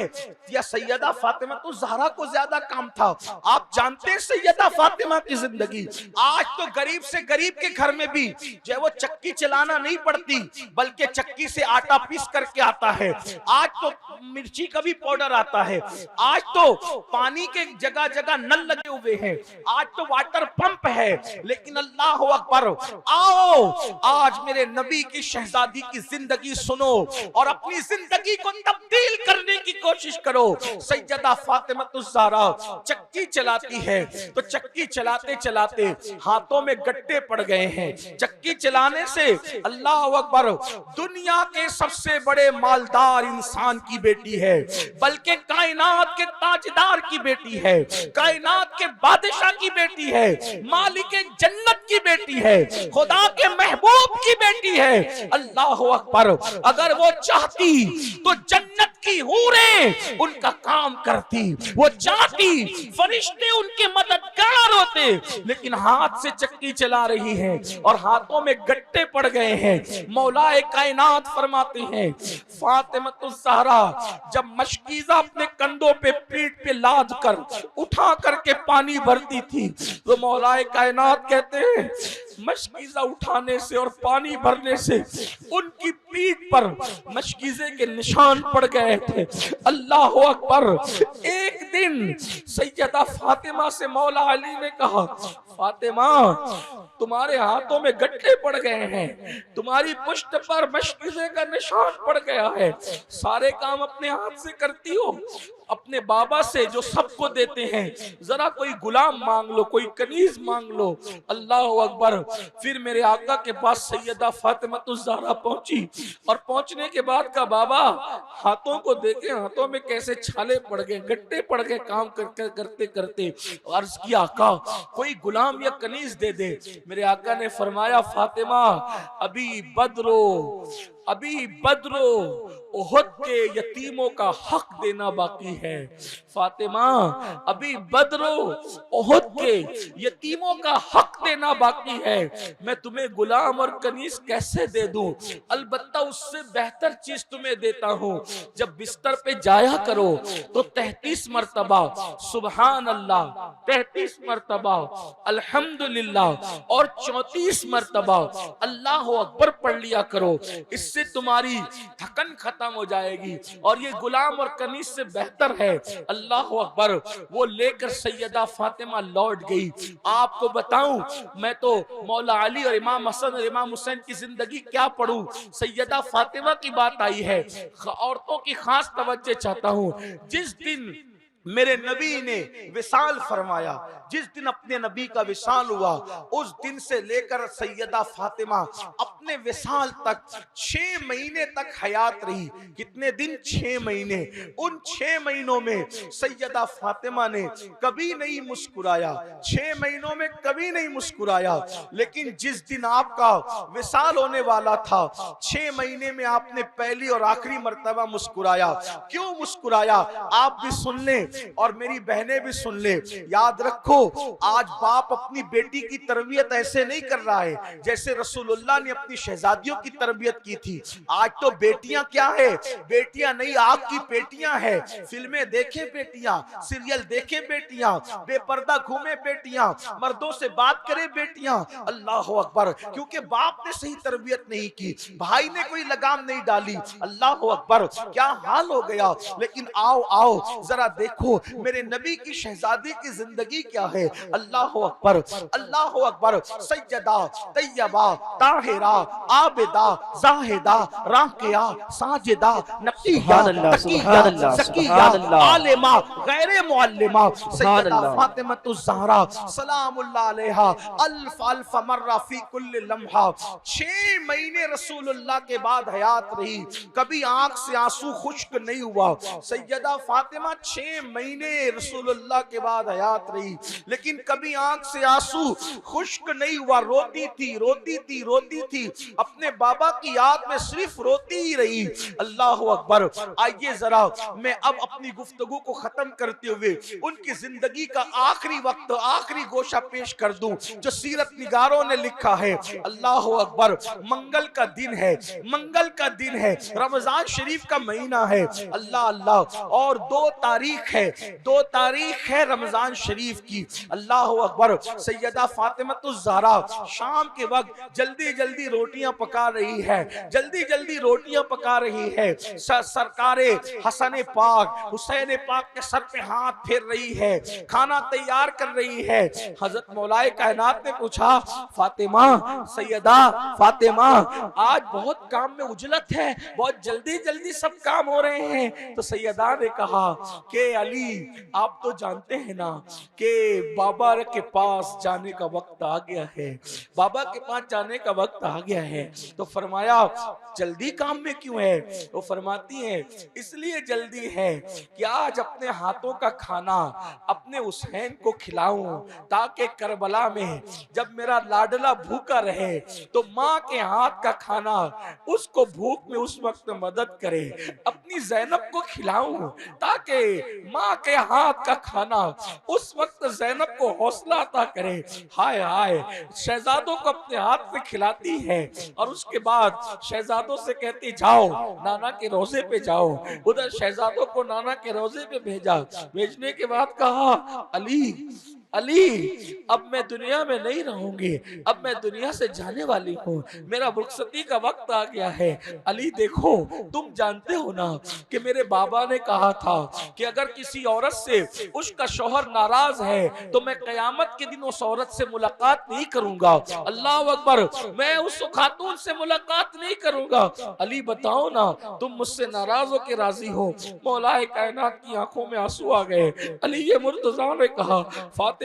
या सैयदा फातिमा तो ज़हरा को ज्यादा काम था? आप जानते हैं सैयदा फातिमा की जिंदगी, आज तो गरीब से गरीब के घर में भी जो वो चक्की चलाना नहीं पड़ती बल्कि चक्की से आटा पीस करके आता है। आज तो मिर्ची का भी पाउडर आता है, आज तो पानी के जगह जगह नल लगे हुए हैं, आज तो वाटर पंप है। लेकिन अल्लाह अकबर, आओ आज मेरे नबी की शहजादी की जिंदगी सुनो और अपनी जिंदगी को तब्दील करने की कोशिश करो। सैयदा फातिमा चक्की चलाती है तो चक्की चलाते चलाते हाथों में गट्टे पड़ गए हैं। चक्की चलाने से अल्लाह अकबर दुनिया के सबसे बड़े मालदार इंसान की बेटी है, बल्कि कायनात के ताजदार की बेटी है, कायनात के बादशाह की बेटी है, मालिक जन्नत की बेटी है, खुदा के महबूब की बेटी है। अल्लाह अकबर। अगर वो चाहती तो जन्नत की हूरें उनका काम करती, वो चाहती फरिश्ते उनके मददगार होते, लेकिन हाथ से चक्की चला रही है और हाथों में गट्टे पड़ गए हैं। मौलाए कायनात फरमाते हैं, फातिमा ज़हरा जब मशकीज़ा अपने कंधों पे पीठ पे के लाद कर उठा करके पानी भरती थी। तो मौलाए कायनात कहते हैं मशकीज़ा उठाने से और पानी भरने से उनकी पीठ पर मशकीज़े के निशान पड़ गए थे। अल्लाह अकबर। एक दिन सैयदा फातिमा से मौला अली ने कहा, फातिमा तुम्हारे हाथों में गट्टे पड़ गए हैं, तुम्हारी पुष्ट पर मशकीज़े का निशान पड़ गया है, सारे काम अपने हाथ से करती हो, अपने बाबा से जो सबको देते हैं जरा कोई गुलाम मांग लो, कोई कनीज मांग लो। अल्लाह अकबर। फिर मेरे आका के पास सैयदा फातिमातुज़ ज़हरा पहुंची और पहुंचने के बाद का बाबा हाथों को देखे, हाथों में कैसे छाले पड़ गए, गट्टे पड़ गए काम करते करते। अर्ज किया आका कोई गुलाम या कनीज दे दे। मेरे आका ने फरमाया फातिमा अभी बदरो उहद के यतीमों का हक देना बाकी है। फातिमा अभी बदरो उहद के यतीमों का हक देना बाकी है। मैं तुम्हें गुलाम और कनीज कैसे दे दूं? अलबत्ता उससे बेहतर चीज तुम्हें देता हूं। जब बिस्तर पे जाया करो तो 33 मर्तबा सुबहान अल्लाह, 33 मर्तबा अल्हम्दुलिल्लाह और 34 मर्तबा अल्लाह अकबर पढ़ लिया करो। इससे तुम्हारी थकन खत्म हो जाएगी और ये गुलाम और कनीज से बेहतर है। अल्लाह अकबर। वो लेकर सैयदा फातिमा लौट गई। आपको बताऊं मैं तो मौला अली और इमाम हसन और इमाम हुसैन की जिंदगी क्या पढ़ूं, सैयदा फातिमा की बात आई है। औरतों की खास तवज्जो चाहता हूं। जिस दिन मेरे नबी ने विसाल फरमाया, जिस दिन अपने नबी का विसाल हुआ, उस दिन से लेकर सैयदा फातिमा अपने विसाल तक 6 महीने तक हयात रही। कितने दिन? 6 महीने। उन 6 महीनों में सैयदा फातिमा ने कभी नहीं मुस्कुराया, 6 महीनों में कभी नहीं मुस्कुराया। लेकिन जिस दिन आपका विसाल होने वाला था, 6 महीने में आपने पहली और आखिरी मर्तबा मुस्कुराया। क्यों मुस्कुराया? आप भी सुन लें और मेरी बहनें भी सुन ले। याद रखो आज बाप अपनी बेटी की तरबियत ऐसे नहीं कर रहा है जैसे रसूलुल्लाह ने अपनी शहजादियों की तरबियत की थी। आज तो बेटियां क्या है, बेटियां नहीं आग की पेटियां है। फिल्में देखे बेटियां, सीरियल देखे बेटियां, बेपर्दा घूमे बेटियां, मर्दों से बात करे बेटियां। अल्लाह अकबर। क्योंकि बाप ने सही तरबियत नहीं की, भाई ने कोई लगाम नहीं डाली। अल्लाह अकबर। क्या हाल हो गया। लेकिन आओ जरा देखो मेरे नबी की शहजादी की जिंदगी क्या है। अल्लाह अकबर, अल्लाह अकबर। सैयदा तैयबा ताहिरा आबिदा जाहिदा राकिया साजिदा नकिया तकिया ज़किया आलिमा गैर मुअल्लिमा सैयदा फातिमातुज़ ज़हरा सलामुल्लाह अलैहा अल्फ अल्फ मर्रा फी कुल्ल लम्हा। 6 महीने रसूलुल्लाह के बाद हयात रही, कभी आंख से आंसू खुश्क नहीं हुआ। सैयदा फातिमा 6 महीने रसूलुल्लाह के बाद हयात रही, लेकिन कभी आंख से आंसू खुश्क नहीं हुआ। रोती थी अपने बाबा की याद में, सिर्फ रोती ही रही। अल्लाह अकबर। आइए जरा मैं अब अपनी गुफ्तगू को खत्म करते हुए उनकी जिंदगी का आखिरी वक्त, आखिरी गोशा पेश कर दूं जो सीरत निगारों ने लिखा है। अल्लाह अकबर। मंगल का दिन है, मंगल का दिन है, रमजान शरीफ का महीना है। अल्लाह अल्लाह। और 2 तारीख है रमजान शरीफ की। अल्लाह अकबर। सैयदा फातिमातुज़ ज़हरा शाम के वक्त जल्दी रोटियां पका रही है, जल्दी रोटियां पका रही है। सरकारे हसन पाक हुसैन पाक के सर पे हाथ फेर रही है, खाना तैयार कर रही है। हजरत मौलाए कायनात ने पूछा, फातिमा, सैयदा फातिमा, आज बहुत काम में उजलत है, बहुत जल्दी सब काम हो रहे हैं। तो सैयदा ने कहा कि अली आप तो जानते हैं ना कि बाबा के पास जाने का वक्त आ गया है, बाबा के पास जाने का वक्त आ गया है। तो फरमाया जल्दी काम में क्यों है? वो फरमाती है इसलिए जल्दी है कि आज अपने हाथों का खाना अपने हुसैन को खिलाऊं, ताकि करबला में जब मेरा लाडला भूखा रहे तो माँ के हाथ का खाना उसको भूख में उस वक्त मदद करे। अपनी ज़ैनब को खिलाऊं ताकि माँ माँ के हाथ का खाना उस वक्त ज़ैनब को हौसला अता करे। हाय हाय, शहजादों को अपने हाथ से खिलाती है और उसके बाद शहजादों से कहती जाओ नाना के रोजे पे जाओ। उधर शहजादों को नाना के रोजे पे भेजा। भेजने के बाद कहा अली अली, अब मैं दुनिया में नहीं रहूंगी, अब मैं दुनिया से जाने वाली हूँ, मेरा रुखसती का वक्त आ गया है। अली देखो, तुम जानते हो ना कि मेरे बाबा ने कहा था कि अगर किसी औरत से उसका शौहर नाराज है तो मैं कयामत के दिन उस औरत से मुलाकात नहीं करूंगा। अल्लाह अकबर, मैं उस खातून से मुलाकात नहीं करूंगा। अली बताओ ना, तुम मुझसे नाराज हो के राजी हो? मौलाए कायनात की आंखों में आंसू आ गए। अली ये मुर्तजा ने कहा फातिमा,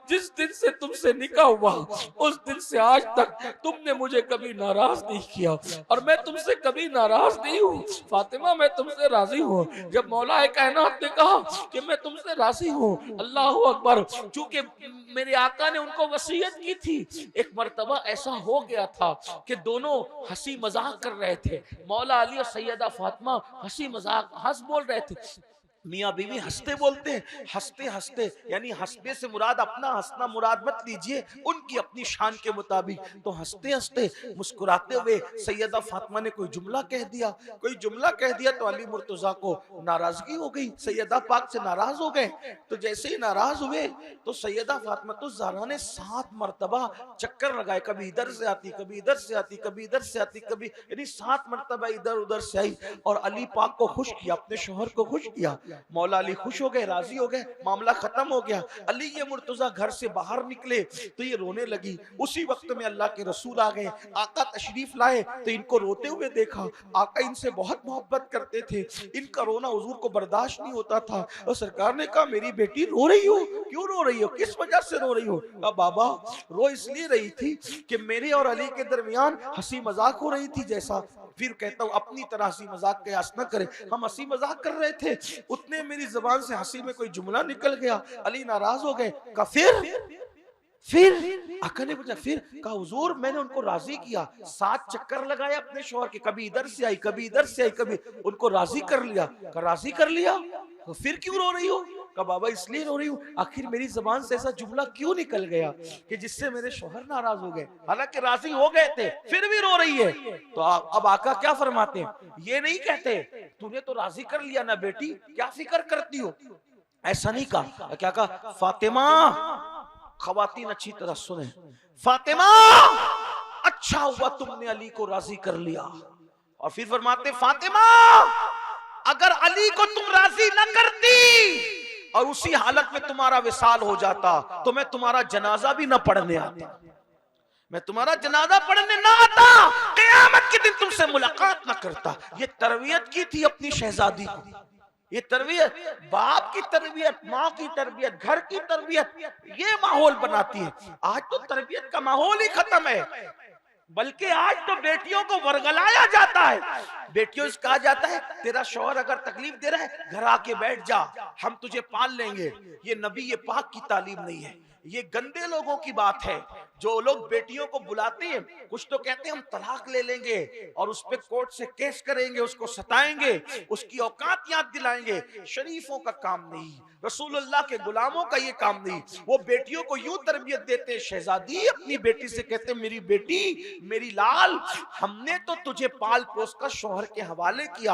जिस दिन से तुमसे निकाह हुआ उस दिन से आज तक तुमने मुझे कभी नाराज नहीं किया और मैं तुमसे कभी नाराज नहीं हूँ। फातिमा मैं तुमसे राजी हूँ। जब मौला कायनात ने कहा कि मैं तुमसे राजी हूँ, अल्लाह अकबर, चूंकि मेरे आका ने उनको वसीयत की थी, एक मर्तबा ऐसा हो गया था कि दोनों हंसी मजाक कर रहे थे। मौला अली और सैयदा फातिमा हंसी मजाक हंस बोल रहे थे। मियाँ बीवी हंसते बोलते हैं, हंसते हंसते, यानी हंसने से मुराद अपना हंसना मुराद मत लीजिए, उनकी अपनी शान के मुताबिक। तो हंसते हंसते मुस्कुराते हुए सैयदा फातिमा ने कोई जुमला कह दिया, तो अली मुर्तजा को नाराजगी हो गई, सैयदा पाक से नाराज हो गए। तो जैसे ही नाराज हुए तो सैयदा फातिमा तो ज़हरा ने 7 मरतबा चक्कर लगाए, कभी इधर से आती, कभी इधर से आती, कभी इधर से आती, कभी, यानी 7 मरतबा इधर उधर से आई और अली पाक को खुश किया, अपने शोहर को खुश किया। मौला अली खुश हो गए, राजी हो गए, मामला खत्म हो गया। अली ये मुर्तजा घर से बाहर निकले तो ये रोने लगी। उसी वक्त में अल्लाह के रसूल आ गए, आका तशरीफ लाए तो इनको रोते हुए देखा। आका इनसे बहुत मोहब्बत करते थे, इनका रोना हुजूर को बर्दाश्त नहीं होता था। और सरकार ने कहा मेरी बेटी रो रही हो, क्यों रो रही हो, किस वजह से रो रही हो? कहा बाबा रो इसलिए रही थी कि मेरे और अली के दरमियान हंसी मजाक हो रही थी जैसा। फिर कहता हूँ अपनी तरह हंसी मजाक कयास न करे, हम हंसी मजाक कर रहे थे, उतने मेरी जबान से हंसी में कोई जुमला निकल गया, अली नाराज हो गए। कहा फिर आका ने पूछा फिर? कहा हुजूर मैंने उनको राजी किया, 7 चक्कर लगाए अपने शौहर के, कभी इधर से आई, कभी इधर से आई, कभी उनको राजी कर लिया। कहा राजी कर लिया तो फिर क्यों रो रही हो? कहा बाबा इसलिए रो रही हूँ, आखिर मेरी जबान से ऐसा जुमला क्यों निकल गया कि जिससे मेरे शौहर नाराज हो गए, हालांकि राजी हो गए थे, फिर भी रो रही है। तो अब आका क्या फरमाते हैं, ये नहीं कहते तूने तो राजी कर लिया ना बेटी, क्या फिक्र करती हो, ऐसा नहीं कहा। क्या कहा? फातिमा, खवातीन अच्छी तरह सुने, फातिमा अच्छा हुआ तुमने अली को राजी कर लिया। और फिर फरमाते फातिमा अगर अली को तुम राजी न करती और उसी हालत में तुम्हारा विसाल हो जाता तो मैं तुम्हारा जनाजा भी न पढ़ने आता, मैं तुम्हारा जनाजा पढ़ने ना आता, क़यामत के दिन तुमसे मुलाकात न करता। ये तरबियत की थी अपनी शहजादी को, ये तरबियत, बाप की तरबियत, माँ की तरबियत, घर की तरबियत, ये माहौल बनाती है। आज तो तरबियत का माहौल ही खत्म है, बल्कि आज तो बेटियों को वर्गलाया जाता है। बेटियों से कहा जाता है तेरा शौहर अगर तकलीफ दे रहा है घर आके बैठ जा, हम तुझे पाल लेंगे। ये नबी ये पाक की तालीम नहीं है, ये गंदे लोगों की बात है। जो लोग बेटियों को बुलाते हैं, कुछ तो कहते हैं हम तलाक ले लेंगे और उस पे कोर्ट से केस करेंगे, उसको सताएंगे, उसकी औकात याद दिलाएंगे। शरीफों का काम नहीं, रसूलुल्लाह के गुलामों का ये काम नहीं। वो बेटियों को यूं तरबियत देते हैं, शहजादी अपनी बेटी से कहते मेरी बेटी, मेरी लाल, हमने तो तुझे पाल पोस कर शौहर के हवाले किया।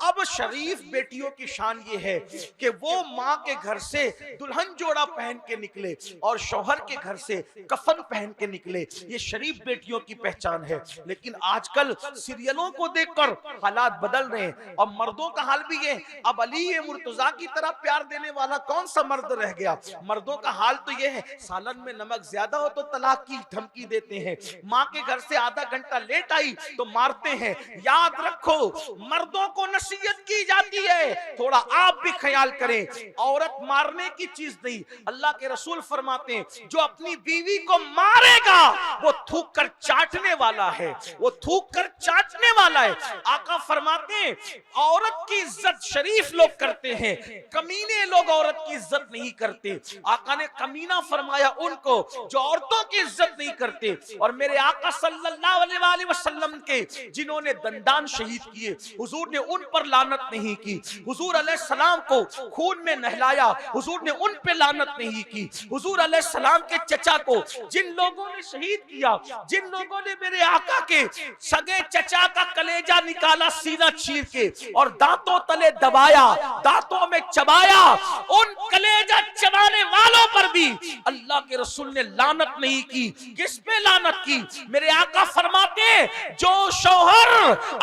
अब शरीफ बेटियों की शान ये है कि वो माँ के घर से दुल्हन जोड़ा पहन के निकले और शौहर के घर से कफन पहन के निकले। ये शरीफ बेटियों की पहचान है। लेकिन आजकल सीरियलों को देखकर हालात बदल रहे हैं और मर्दों का हाल भी ये। अब अली मुर्तजा की तरह प्यार देने वाला कौन सा मर्द रह गया? मर्दों का हाल तो ये है, सालन में नमक ज्यादा हो तो तलाक की धमकी देते हैं, माँ के घर से आधा घंटा लेट आई तो मारते हैं। याद रखो मर्दों को नसीहत की जाती है, थोड़ा आप भी ख्याल करें, औरत मारने की चीज नहीं। अल्लाह के रसूल फरमाते हैं जो अपनी बीवी को मारेगा वो थूक कर चाटने वाला है, वो थूक कर चाटने वाला है। आका फरमाते हैं औरत की इज्जत शरीफ लोग करते हैं, कमीने लोग औरत की इज्जत नहीं करते। आका ने कमीना फरमाया उनको जो औरतों की इज्जत नहीं करते। और मेरे आका सल्लल्लाहु अलैहि वसल्लम के जिन्होंने दंदान शहीद किए, हुजूर ने उन पर लानत नहीं की। हुजूर अलैहिस्सलाम को खून में नहलाया, हुजूर ने उन पे लानत नहीं की। हुजूर अलैहिस्सलाम के चचा को जिन लोगों ने शहीद किया, जिन लोगों ने मेरे आका के सगे चचा का कलेजा निकाला सीना चीर के और दांतों तले दबाया, दांतों में चबाया, उन कलेजा चबाने वालों पर भी अल्लाह के रसूल ने लानत नहीं की। किस पे लानत की? मेरे आका फरमाते हैं जो शौहर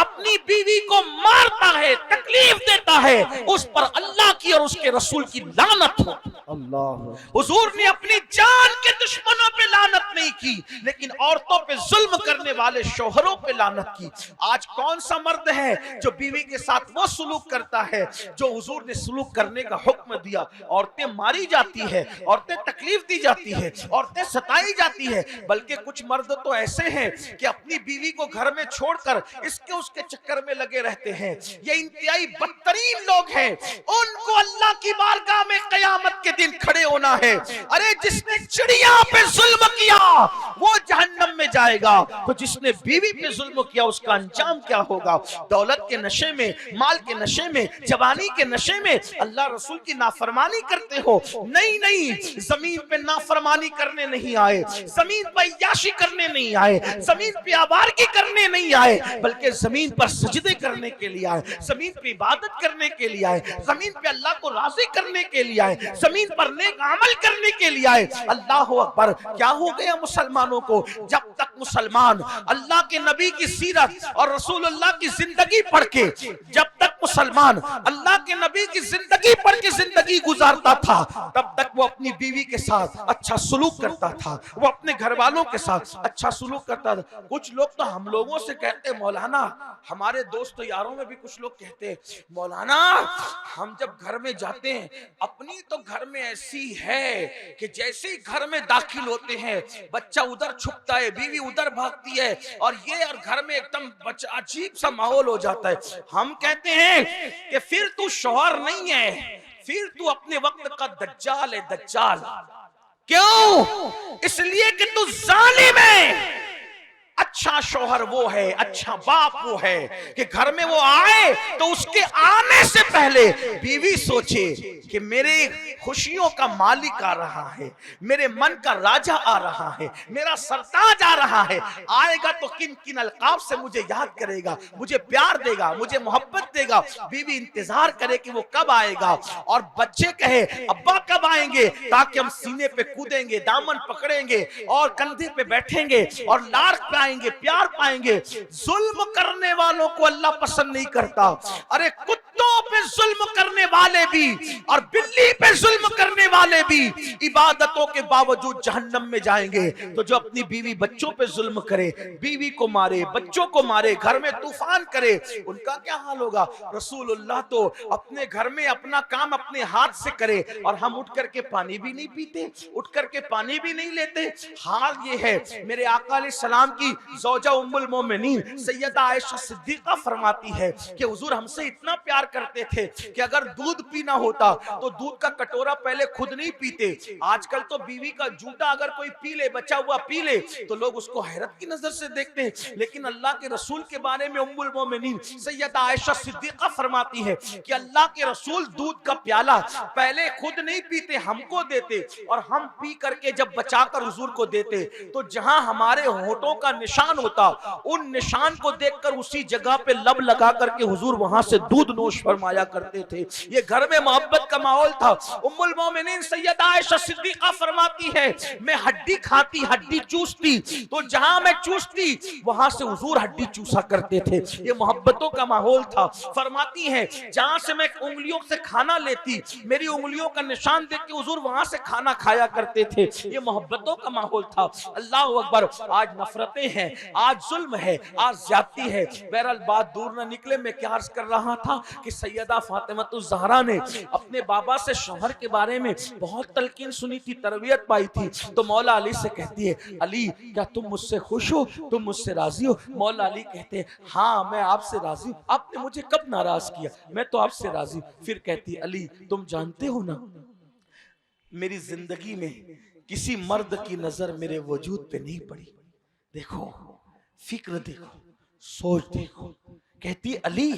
अपनी बीवी को मारता है, तकलीफ देता है, उस पर अल्लाह की और उसके रसूल की लानत हो। अल्लाह। हुजूर ने अपनी जान के दुश्मनों पे लानत नहीं की, लेकिन औरतों पे जुल्म करने वाले शौहरों पे लानत की। आज कौन सा मर्द है जो बीवी के साथ वो सुलूक करता है जो हुजूर ने सुलूक करने का हुक्म दिया? औरतें मारी जाती है, औरतें तकलीफ दी जाती है, औरतें सताई जाती है। बल्कि कुछ मर्द तो ऐसे हैं कि अपनी बीवी को घर में छोड़कर इसके उसके चक्कर में लगे रहते हैं। ये इंतहाई बदतरीन लोग हैं, उनको अल्लाह की बारगाह में कयामत के दिन खड़े होना है। अरे जिसने चिड़िया पे जुल्म किया वो जहन्नम में जाएगा, तो जिसने बीवी पे जुल्म किया उसका अंजाम क्या होगा? दौलत के नशे में, माल के नशे में, जवानी के नशे में अल्लाह रसूल की नाफरमानी करते हो। नहीं नहीं, जमीन पे नाफरमानी करने नहीं आए, जमीन पर याशी करने नहीं आए, जमीन पे आवारगी करने नहीं आए, बल्कि जमीन पर सजदे करने के लिए आए, जमीन पे इबादत करने के लिए आए, जमीन पे अल्लाह को राजी करने के लिए आए, जमीन पर नेक अमल करने के लिए आए। अल्लाह अकबर। क्या हो गया मुसलमानों को? जब तक मुसलमान अल्लाह के नबी की सीरत और रसूलुल्लाह की जिंदगी पढ़ के, जब तक मुसलमान अल्लाह के नबी की जिंदगी पढ़ के जिंदगी गुजारता था, तब तक वो अपनी बीवी के साथ अच्छा सुलूक करता था, वो अपने घर वालों के साथ अच्छा सुलूक करता था। कुछ लोग तो हम लोगों से कहते मौलाना, हमारे दोस्त यारों में भी कुछ लोग कहते हैं मौलाना हम जब घर में जाते हैं अपनी तो घर में ऐसी है कि जैसे ही घर में दाखिल होते हैं बच्चा उधर छुपता है, बीवी उधर भागती है और ये और घर में एकदम अजीब सा माहौल हो जाता है। हम कहते हैं कि फिर तू शौहर नहीं है, फिर तू अपने वक्त का दज्जाल है। दज्जाल क्यों? इसलिए कि तू जालिम है। अच्छा शौहर वो है, अच्छा बाप वो है कि घर में वो आए तो उसके आने से पहले बीवी सोचे कि मेरे खुशियों का मालिक आ रहा है, मेरे मन का राजा आ रहा है, मेरा सरताज आ रहा है। आएगा तो किन किन अलकाब से मुझे याद करेगा, मुझे प्यार देगा, मुझे मोहब्बत देगा। बीवी इंतजार करे कि वो कब आएगा और बच्चे कहे अब्बा कब आएंगे, ताकि हम सीने पे कूदेंगे, दामन पकड़ेंगे और कंधे पे बैठेंगे और लाड़ पाएंगे, प्यार पाएंगे। जुल्म करने वालों को अल्लाह पसंद नहीं करता। अरे कुत्तों पे जुल्म करने वाले भी और बिल्ली पे जुल्म करने वाले भी इबादतों के बावजूद जहन्नम में जाएंगे। तो जो अपनी बीवी बच्चों पे जुल्म करे, बीवी को मारे, बच्चों को मारे, घर में तूफान करे, उनका क्या हाल होगा? रसूलुल्लाह तो अपने घर में अपना काम अपने हाथ से करे और हम उठ करके पानी भी नहीं पीते, उठ करके पानी भी नहीं लेते। हाल ये है। मेरे आका अलैहिस्सलाम की ज़ौजा उम्मुल मोमिनीन सैयदा आयशा सिद्दीका फरमाती है कि हुजूर हमसे इतना प्यार करते थे कि अगर दूध पीना होता तो दूध का कटोरा पहले खुद नहीं पीते। आजकल तो बीवी का जूठा अगर कोई पी ले, बचा हुआ पी ले, तो लोग उसको हैरत की नजर से देखते हैं। लेकिन अल्लाह के रसूल के बारे में उम्मुल मोमिनीन सैयदा आयशा सिद्दीका फरमाती है कि अल्लाह के रसूल दूध का प्याला पहले खुद नहीं पीते, हमको देते और हम पी करके जब बचाकर हुजूर को देते तो जहां हमारे होठों का निशान होता, उन निशान को देखकर उसी जगह पे लब लगा करके हुजूर वहां से दूध नोश फरमाया करते थे। ये घर में मोहब्बत का माहौल था। उम्मुल मोमिनीन सैयदा आयशा सिद्दीका फरमाती है मैं हड्डी खाती, हड्डी चूसती, तो जहां मैं चूसती वहां से हुजूर हड्डी चूसा करते थे। ये मोहब्बतों का माहौल था। फरमाती है जहां से मैं उंगलियों से खाना लेती, मेरी उंगलियों का निशान देख के हुजूर वहां से खाना खाया करते थे। ये मोहब्बतों का माहौल था। अल्लाह अकबर। आज नफरतें हैं, आज जुल्म है, आज ज्यादती है। बहरहाल बात दूर न निकले, मैं क्या अर्ज कर रहा था कि सैयदा फातिमातुज़ ज़हरा ने अपने बाबा से शौहर के बारे में बहुत तलकीन सुनी थी, तरबियत पाई थी। तो मौला अली से कहती है अली क्या तुम मुझसे खुश हो, तुम मुझसे राजी हो? मौला अली कहते हैं हाँ मैं आपसे राजी हूँ, आपने मुझे कब नाराज किया, मैं तो आपसे राजी हूँ। फिर कहती है अली तुम जानते हो ना मेरी जिंदगी में किसी मर्द की नजर मेरे वजूद पे नहीं पड़ी। देखो फिक्र देखो, सोच देखो। कहती अली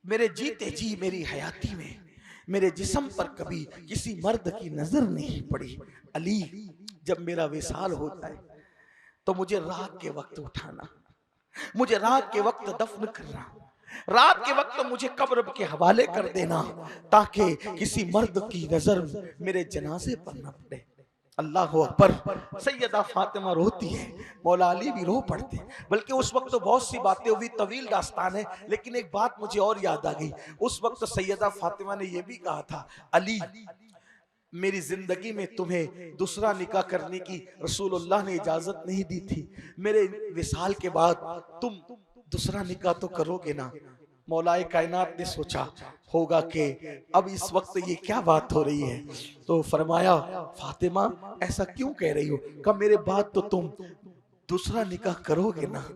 मेरे जीते जी मेरी हयाती में मेरे जिस्म पर कभी किसी मर्द की नजर नहीं पड़ी। अली जब मेरा विसाल होता है तो मुझे रात के वक्त उठाना, मुझे रात के वक्त दफन करना, रात के वक्त मुझे कब्र के हवाले कर देना ताकि किसी मर्द की नजर मेरे जनाजे पर न पड़े। अल्लाह अकबर। सैयदा फातिमा रोती है, मौला अली भी रो पड़ते। बल्कि उस वक्त तो बहुत सी बातें हुई, तवील दास्तान है, लेकिन एक बात मुझे और याद आ गई। उस वक्त तो सैयदा फातिमा ने यह भी कहा था, अली मेरी जिंदगी में तुम्हें दूसरा निकाह करने की रसूलुल्लाह ने इजाजत नहीं दी थी, मेरे विसाल के बाद तुम दूसरा निकाह तो करोगे ना। मौलाए कायनात ने सोचा होगा कि अब इस वक्त ये क्या बात हो रही है, तो फरमाया फातिमा ऐसा क्यों कह रही हो? कब मेरे बाद तो तुम दूसरा निकाह करोगे ना।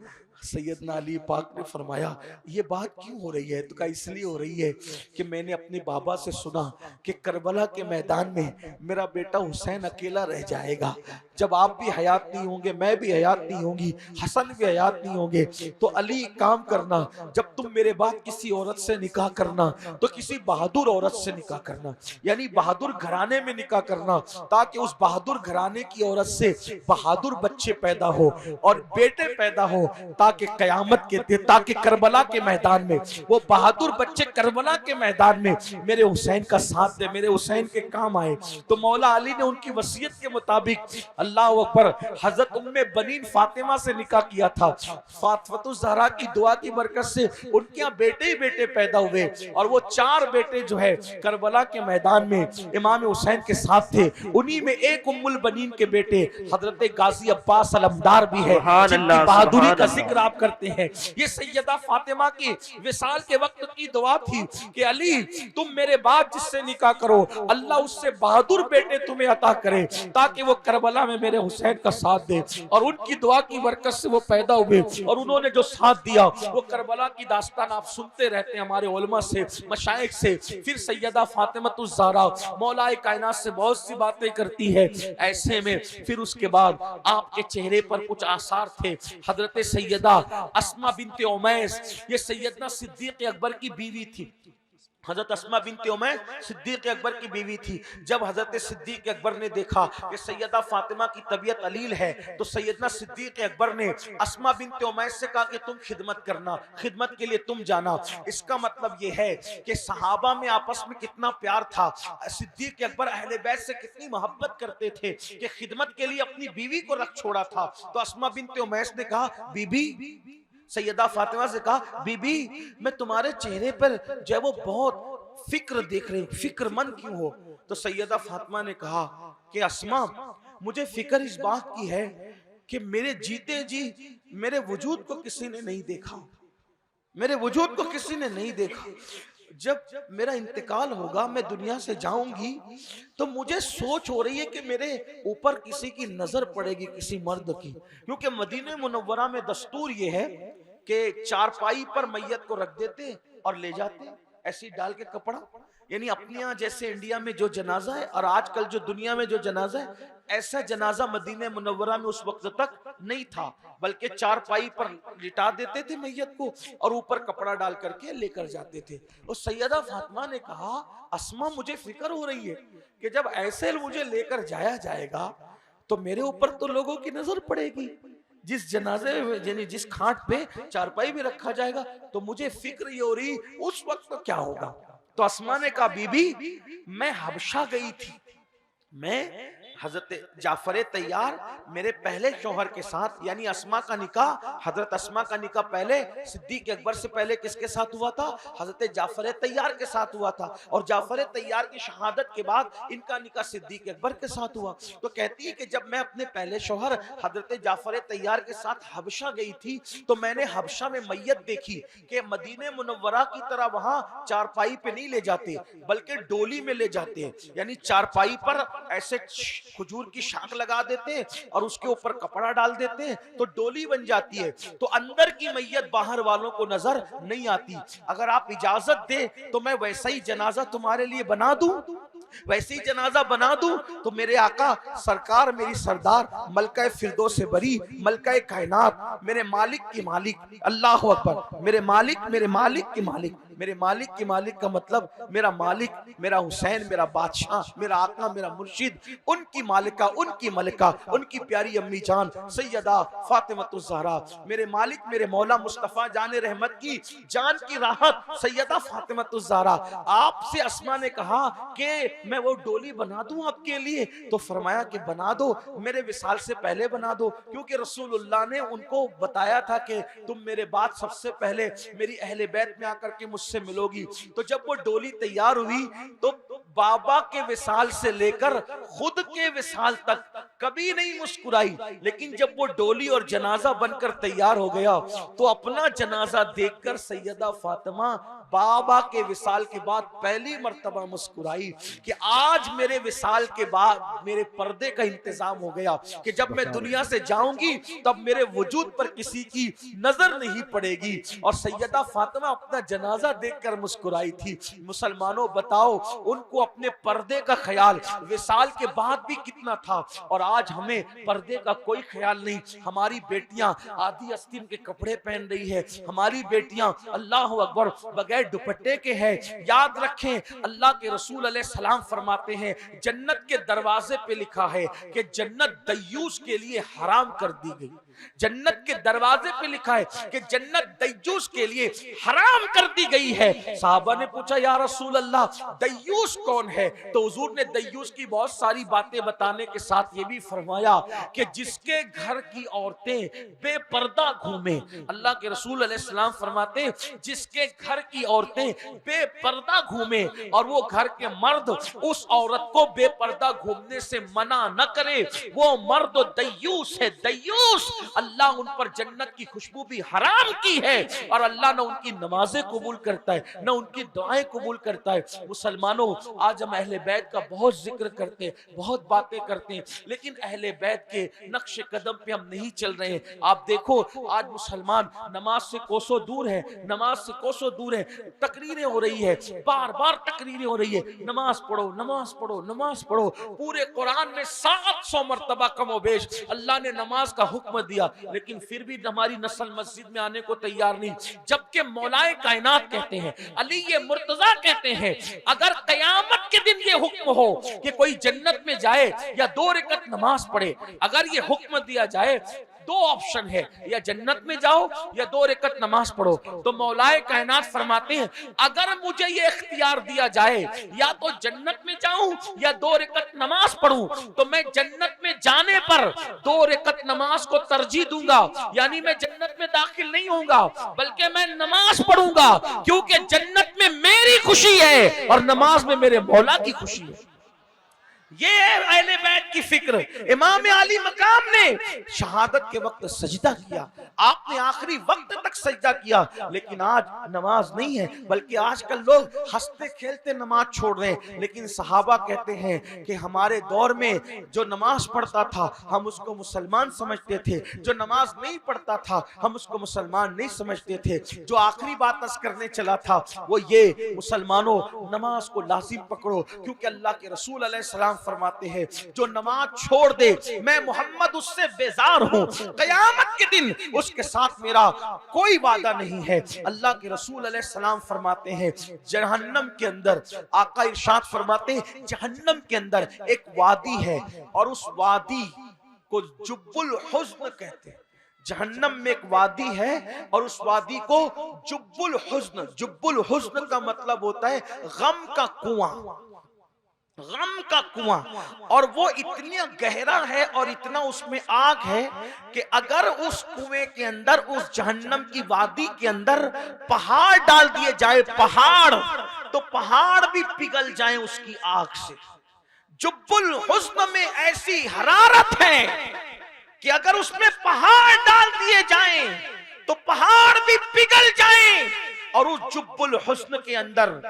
सैयदना अली पाक ने फरमाया ये बात क्यों हो रही है? तो कहा इसलिए हो रही है कि मैंने अपने बाबा से सुना कि करबला के मैदान में मेरा बेटा हुसैन अकेला रह जाएगा। जब आप भी हयात नहीं होंगे, मैं भी हयात नहीं होंगी, हसन भी हयात नहीं होंगे, तो अली काम करना, जब तुम मेरे बाद किसी औरत से निकाह करना तो किसी बहादुर औरत से निकाह करना, यानी बहादुर घराने में निकाह करना, ताकि उस बहादुर घराने की औरत से बहादुर बच्चे पैदा हो और बेटे पैदा हो, ताकि कयामत के दिन, ताकि करबला के मैदान में वो बहादुर बच्चे करबला के मैदान में मेरे हुसैन का साथ दे, मेरे हुसैन के काम आए। तो मौला अली ने उनकी वसीयत के मुताबिक अल्लाह अकबर हजरत उम्मे बनीन फातिमा से निकाह किया था। फातिमा ज़हरा की दुआ की बरकत से उनके यहाँ बेटे ही बेटे पैदा हुए और वो 4 बेटे जो है करबला के मैदान में इमाम हुसैन के साथ थे। उन्हीं में एक उम्मुल बनीन के बेटे हजरत गाजी अब्बास अलमदार भी है, जिनकी बहादुरी का जिक्र आप करते हैं। ये सैयदा फातिमा की विसाल के वक्त की दुआ थी कि अली तुम मेरे बाद जिससे निकाह करो अल्लाह उससे बहादुर बेटे तुम्हें अता करे, ताकि वो करबला में मेरे हुसैन का साथ दे। और उनकी दुआ की बरकत से वो पैदा हुए और उन्होंने जो साथ दिया वो करबला की दास्तान आप सुनते रहते हैं हमारे उलमा से, मशाइख से। फिर सैयदा फातिमातुज़ ज़हरा मौलाए कायनात से बहुत सी बातें करती है। ऐसे में फिर उसके बाद आपके चेहरे पर कुछ आसार थे। हजरत सैयदा अस्मा बिनते उमैस, ये सैयदना सिद्दीक अकबर की बीवी थी। हजरत अस्मा बिनते उमैस सिद्दीक अकबर की बीवी थी। जब हजरत सिद्दीक अकबर ने देखा कि सैयदा फातिमा की तबीयत अलील है, तो सैयदना सिद्दीक अकबर ने अस्मा बिनते उमैस से कहा कि तुम खिदमत करना, खिदमत के लिए तुम जाना। इसका मतलब यह है कि सहाबा में आपस में कितना प्यार था, सिद्दीक अकबर अहले बैत से कितनी मोहब्बत करते थे कि खिदमत के लिए अपनी बीवी को रख छोड़ा था। तो अस्मा बिनते उमैस ने कहा बीबी, सैयदा फातिमा से कहा बीबी मैं तुम्हारे चेहरे पर जो है वो बहुत फिक्र देख रही हूँ, फिक्रमंद क्यों हो? तो सैयदा फातिमा ने कहा कि अस्मा मुझे फिक्र इस बात की है कि मेरे जीते जी मेरे वजूद को किसी ने नहीं देखा, मेरे वजूद को किसी ने नहीं देखा। जब मेरा इंतकाल होगा, मैं दुनिया से जाऊंगी, तो मुझे सोच हो रही है कि मेरे ऊपर किसी की नजर पड़ेगी, किसी मर्द की। क्योंकि मदीने मुनव्वरा में दस्तूर ये है कि चारपाई पर मैयत को रख देते और ले जाते ऐसी डाल के कपड़ा, यानी अपने यहाँ जैसे इंडिया में जो जनाजा है और आजकल जो दुनिया में जो जनाजा है, ऐसा जनाजा मदीने मुनव्वरा में उस वक्त तक नहीं था, बल्कि चारपाई पर लिटा देते थे मैयत को और ऊपर कपड़ा डाल करके लेकर जाते थे। और सैयदा फातिमा ने कहा अस्मा मुझे फिक्र हो रही है कि जब ऐसे मुझे लेकर जाया जाएगा तो मेरे ऊपर तो लोगों की नजर पड़ेगी, जिस जनाजे में यानी जिस खाट पे चारपाई भी रखा जाएगा, तो मुझे फिक्र ये हो रही उस वक्त क्या होगा। तो अस्मा ने कहा बीबी मैं हबशा गई थी, मैं हजरत जाफर तैयार मेरे पहले शौहर के साथ, यानी अस्मा का निकाह, हजरत अस्मा का निकाह पहले सिद्दीक अकबर से पहले किसके साथ हुआ था? हजरत जाफर तैयार के साथ हुआ था। और जाफर तैयार की शहादत के बाद इनका निकाह सिद्दीक अकबर के साथ हुआ। तो कहती है कि जब मैं अपने पहले शौहर हजरत जाफर तैयार के साथ हबशा गई थी, तो मैंने हबशा में मैयत देखी कि मदीने मुनव्वरा की तरह वहां चारपाई पे नहीं ले जाते, बल्कि डोली में ले जाते हैं, यानी चारपाई पर ऐसे खजूर की शाख लगा देते हैं और उसके ऊपर कपड़ा डाल देते हैं, तो डोली बन जाती है। तो अंदर की मैयत बाहर वालों को नजर नहीं आती। अगर आप इजाजत दे तो मैं वैसा ही जनाजा तुम्हारे लिए बना दूं। वैसे ही जनाजा बना दूं तो मेरे आका सरकार, मेरी सरदार, मलका फिरदौस से बरी, मलका कायनात, मेरे मालिक की मालिक, अल्लाह अकबर, मेरे मालिक, मेरे मालिक की मालिक, मेरे मालिक की मालिक का मतलब मेरा मालिक, मेरा हुसैन, मेरा बादशाह, मेरा आका, मेरा मुर्शिद, उनकी मालिका, उनकी मलिका, उनकी प्यारी अम्मी जान सैयदा फातिमतुज़ ज़हरा, मेरे मालिक, मेरे मौला मुस्तफ़ा जान रहमत की जान की राहत सैयदा फातिमतुज़ ज़हरा। आपसे अस्मा ने कहा कि मैं वो डोली बना दूं आपके लिए, तो फरमाया कि बना दो, मेरे विसाल से पहले बना दो, क्योंकि रसूलुल्लाह ने उनको बताया था कि तुम मेरे बाद सबसे पहले मेरी अहले बैत में आकर के मुझसे मिलोगी। तो जब वो डोली तैयार हुई तो बाबा के विसाल से लेकर खुद के विसाल तक कभी नहीं मुस्कुराई, लेकिन जब वो डोली और जनाजा बनकर तैयार हो गया तो अपना जनाजा देखकर सैयदा फातिमा बाबा के विसाल के बाद पहली मर्तबा मुस्कुराई कि आज मेरे विसाल के बाद मेरे पर्दे का इंतजाम हो गया कि जब मैं दुनिया से जाऊंगी तब मेरे वजूद पर किसी की नजर नहीं पड़ेगी। और सैयदा फातिमा अपना जनाजा देखकर मुस्कुराई थी। मुसलमानों बताओ, उनको अपने पर्दे का ख्याल विसाल के बाद भी कितना था, और आज हमें पर्दे का कोई ख्याल नहीं। हमारी बेटियां आधी आस्तीन के कपड़े पहन रही है, हमारी बेटियां अल्लाह अकबर बगैर दुपट्टे के हैं। याद रखें, अल्लाह के रसूल अलैहिस्सलाम फरमाते हैं जन्नत के दरवाजे पे लिखा है कि जन्नत दय्यूस के लिए हराम कर दी गई। जन्नत के दरवाजे पे लिखा है कि जन्नत दय्यूस के लिए हराम कर दी गई है। साहबा ने पूछा या रसूल अल्लाह दय्यूस कौन है? तो हुजूर ने दय्यूस की बहुत सारी बातें बताने के साथ ये भी फरमाया कि जिसके घर की औरतें बेपर्दा घूमे। अल्लाह के रसूल अलैहिस्सलाम फरमाते हैं जिसके घर की औरतें बेपर्दा घूमे और वो घर के मर्द उस औरत को बेपर्दा घूमने से मना न करे, वो मर्द दय्यूस है। दय्यूस, अल्लाह उन पर जन्नत की खुशबू भी हराम की है और अल्लाह न उनकी नमाजें कबूल करता है न उनकी दुआएं कबूल करता है। मुसलमानों, आज हम अहले बैत का बहुत जिक्र करते हैं, बहुत बातें करते हैं, लेकिन अहले बैत के नक्शे कदम पे हम नहीं चल रहे हैं। आप देखो, आज मुसलमान नमाज से कोसों दूर है, नमाज से कोसों दूर है। तकरीरें हो रही है, बार बार तकरीरें हो रही है, नमाज पढ़ो, नमाज पढ़ो, नमाज पढ़ो। पूरे कुरान में 700 मर्तबा कमोबेश अल्लाह ने नमाज का हुक्म दिया, लेकिन फिर भी हमारी नस्ल मस्जिद में आने को तैयार नहीं। जबकि मौलाए कायनात कहते हैं, अली ये मुर्तजा कहते हैं, अगर कयामत के दिन ये हुक्म हो कि कोई जन्नत में जाए या 2 रकात नमाज पढ़े, अगर ये हुक्म दिया जाए, 2 ऑप्शन है, या जन्नत में जाओ या 2 रकात नमाज पढ़ो। तो मौलाए कायनात फरमाते हैं अगर मुझे ये इख्तियार दिया जाए या तो जन्नत में जाऊं या 2 रकात नमाज पढ़ूं, तो मैं जन्नत में जाने पर 2 रकात नमाज को तरजीह दूंगा, यानी मैं जन्नत में दाखिल नहीं होऊंगा बल्कि मैं नमाज पढ़ूंगा, क्योंकि जन्नत में मेरी खुशी है और नमाज में मेरे मौला की खुशी है। ये है अहले बैत की फिक्र। इमाम आली मकाम ने शहादत के वक्त सजदा किया, आपने आखिरी वक्त तक सजदा किया, लेकिन आज नमाज नहीं है, बल्कि आजकल लोग हंसते खेलते नमाज छोड़ रहे हैं। लेकिन सहाबा कहते हैं कि हमारे दौर में जो नमाज पढ़ता था हम उसको मुसलमान समझते थे, जो नमाज नहीं पढ़ता था हम उसको मुसलमान नहीं समझते थे। जो आखिरी बात अर्ज करने चला था वो ये, मुसलमानों नमाज को लाजिम पकड़ो, क्योंकि अल्लाह के रसूल अलैहिस्सलाम फरमाते हैं जो नमाज छोड़ दे मैं मोहम्मद उससे बेजार हूं, कयामत के दिन उसके साथ मेरा कोई वादा नहीं है। अल्लाह के रसूल अलैहिस्सलाम फरमाते हैं जहन्नम के अंदर, आका इरशाद फरमाते हैं जहन्नम के अंदर एक वादी है और उस वादी को जुब्बुल हुज़्न कहते हैं। जहन्नम में एक वादी है और उस वादी को जुब्बुल हुज़्न, जुब्बुल हुज़्न का मतलब होता है गम का कुआं, गम का कुआं, और वो इतना गहरा है और इतना उसमें आग है कि अगर उस कुएं के अंदर, उस जहन्नम की वादी के अंदर पहाड़ डाल दिए जाए, पहाड़, तो पहाड़ भी पिघल जाए उसकी आग से। जुब्बुल हुस्न में ऐसी हरारत है कि अगर उसमें पहाड़ डाल दिए जाएं तो पहाड़ भी पिघल जाएं, और उस जुब्बुल हुस्न के अंदर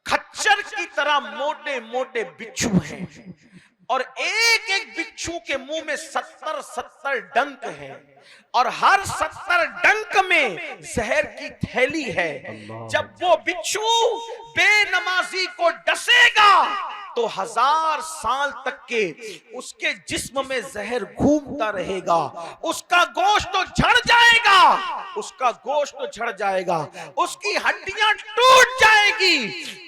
खच्चर की तरह मोटे मोटे बिच्छू हैं, और एक एक बिच्छू के मुंह में 70 डंक है और हर 70 डंक में जहर की थैली है। जब वो बिच्छू बेनमाजी को डसेगा तो 1000 साल तक के उसके जिस्म में जहर घूमता रहेगा, उसका गोश्त तो झड़ जाएगा, उसका गोश्त तो झड़ जाएगा, उसकी हड्डियां टूट जाएगी।